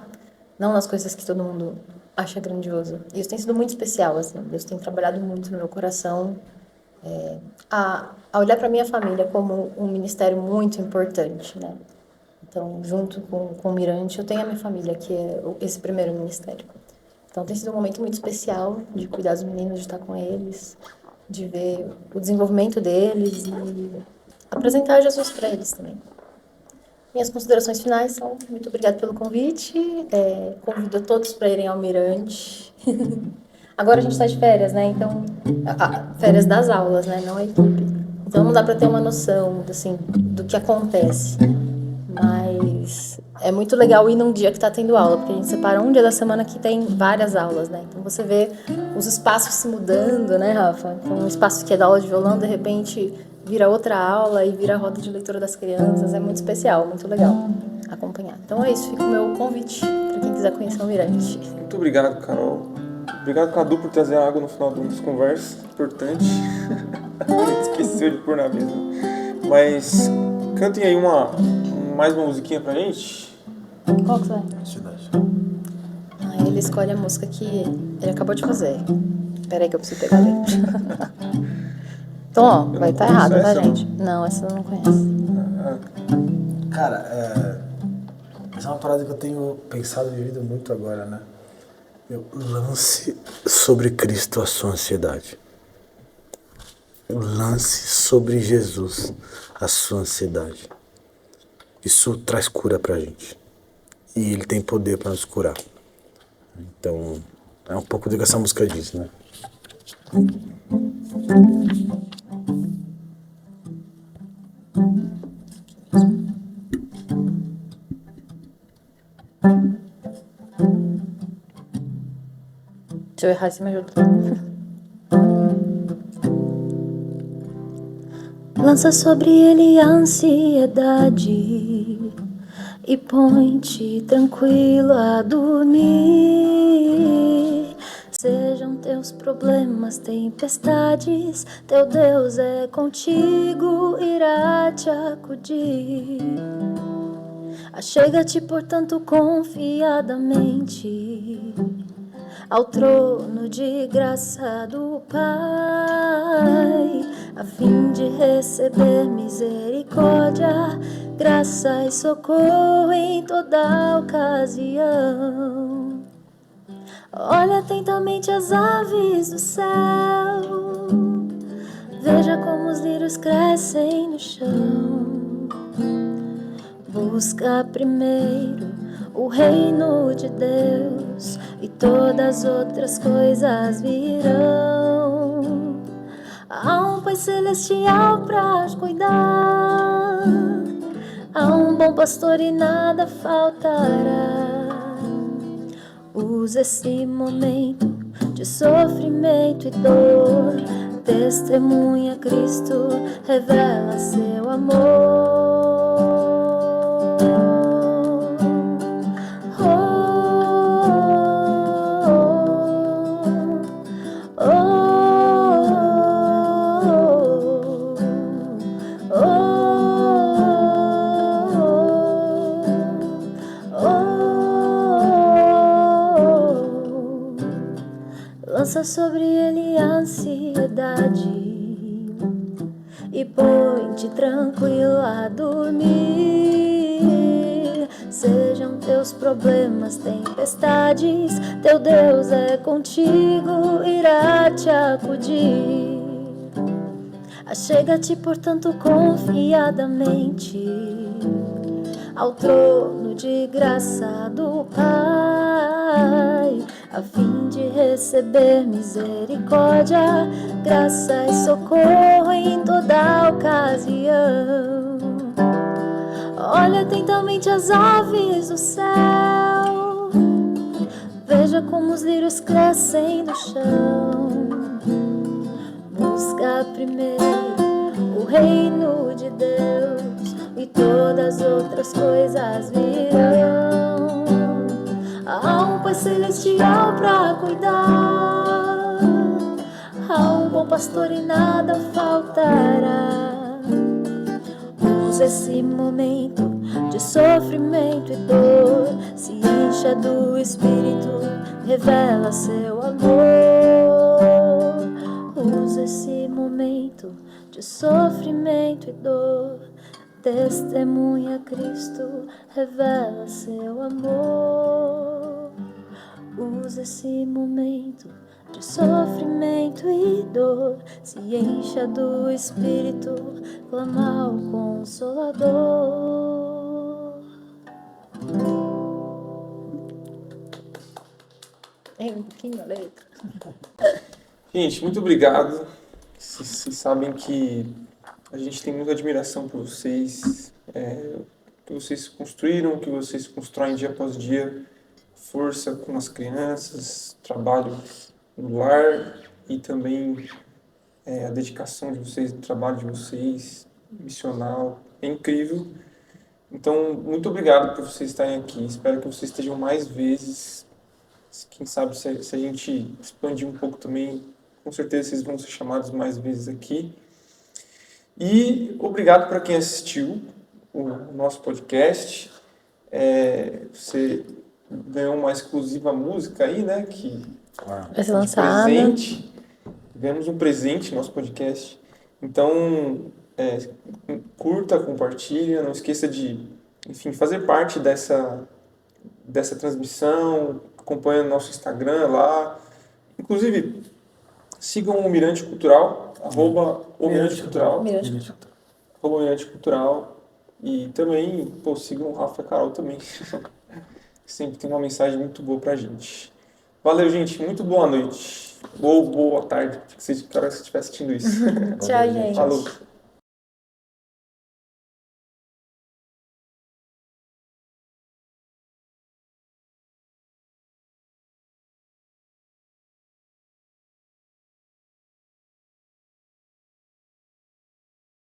Não nas coisas que todo mundo acha grandioso. E isso tem sido muito especial, assim. Deus tem trabalhado muito no meu coração a olhar para minha família como um ministério muito importante, né? Então, junto com o Mirante, eu tenho a minha família, que é esse primeiro ministério. Então, tem sido um momento muito especial de cuidar dos meninos, de estar com eles, de ver o desenvolvimento deles e apresentar Jesus para eles também. Minhas considerações finais são: muito obrigada pelo convite, convido a todos para irem ao Mirante. Agora a gente está de férias, né? Então, férias das aulas, né? Não a equipe. Então não dá para ter uma noção, assim, do que acontece. Mas é muito legal ir num dia que está tendo aula, porque a gente separa um dia da semana que tem várias aulas, né? Então você vê os espaços se mudando, né, Rafa? Então um espaço que é da aula de violão, de repente vira outra aula e vira a roda de leitura das crianças. É muito especial, muito legal acompanhar. Então é isso, fica o meu convite para quem quiser conhecer o Mirante. Muito obrigado, Carol. Obrigado, Cadu, por trazer a água no final das conversas. Importante. A gente esqueceu de pôr na mesa. Mas cantem aí mais uma musiquinha pra gente. Qual que vai? Ele escolhe a música que ele acabou de fazer. Peraí que eu preciso pegar a letra. Então, ó, vai estar errado, tá, gente? Não, essa eu não conheço. Cara, essa é uma parada que eu tenho pensado e vivido muito agora, né? Lance sobre Cristo a sua ansiedade. Lance sobre Jesus a sua ansiedade. Isso traz cura pra gente. E ele tem poder pra nos curar. Então, é um pouco do que essa música diz, né? Se eu errar, você me ajuda. Lança sobre ele a ansiedade e põe-te tranquilo a dormir. Sejam teus problemas tempestades, teu Deus é contigo, irá te acudir. Achega-te, portanto, confiadamente ao trono de graça do Pai, a fim de receber misericórdia, graça e socorro em toda ocasião. Olha atentamente as aves do céu, veja como os lírios crescem no chão. Busca primeiro o reino de Deus e todas as outras coisas virão. Há um Pai celestial pra te cuidar, há um bom pastor e nada faltará. Usa esse momento de sofrimento e dor, testemunha Cristo, revela seu amor. Lança sobre ele a ansiedade e põe-te tranquilo a dormir. Sejam teus problemas tempestades, teu Deus é contigo, irá te acudir. Achega-te, portanto, confiadamente ao trono de graça do Pai, a fim de receber misericórdia, graça e socorro em toda ocasião. Olha atentamente as aves do céu, veja como os lírios crescem no chão. Busca primeiro o reino de Deus e todas as outras coisas virão. Há um Pai celestial pra cuidar, há um bom pastor e nada faltará. Usa esse momento de sofrimento e dor, se encha do Espírito, revela seu amor. Usa esse momento de sofrimento e dor, testemunha Cristo, revela seu amor. Usa esse momento de sofrimento e dor, se encha do Espírito, clama ao Consolador. É um pouquinho a letra. Gente, muito obrigado. Vocês sabem que a gente tem muita admiração por vocês, o que vocês construíram, o que vocês constroem dia após dia, força com as crianças, trabalho no lar e também a dedicação de vocês, o trabalho de vocês, missional, é incrível. Então, muito obrigado por vocês estarem aqui. Espero que vocês estejam mais vezes. Quem sabe se a gente expandir um pouco também, com certeza vocês vão ser chamados mais vezes aqui. E obrigado para quem assistiu o nosso podcast. Você ganhou uma exclusiva música aí, né? Que vai ser lançada. Presente. Ganhamos um presente no nosso podcast. Então, curta, compartilha, não esqueça de, enfim, fazer parte dessa transmissão, acompanha o nosso Instagram lá. Inclusive, sigam o Mirante Cultural, @o Mirante Cultural, Mirante. @o Mirante Cultural. E também, sigam o Rafa e a Carol também. Sempre tem uma mensagem muito boa pra gente. Valeu, gente. Muito boa noite. Boa tarde, que hora você estiver assistindo isso. Tchau, gente. Falou.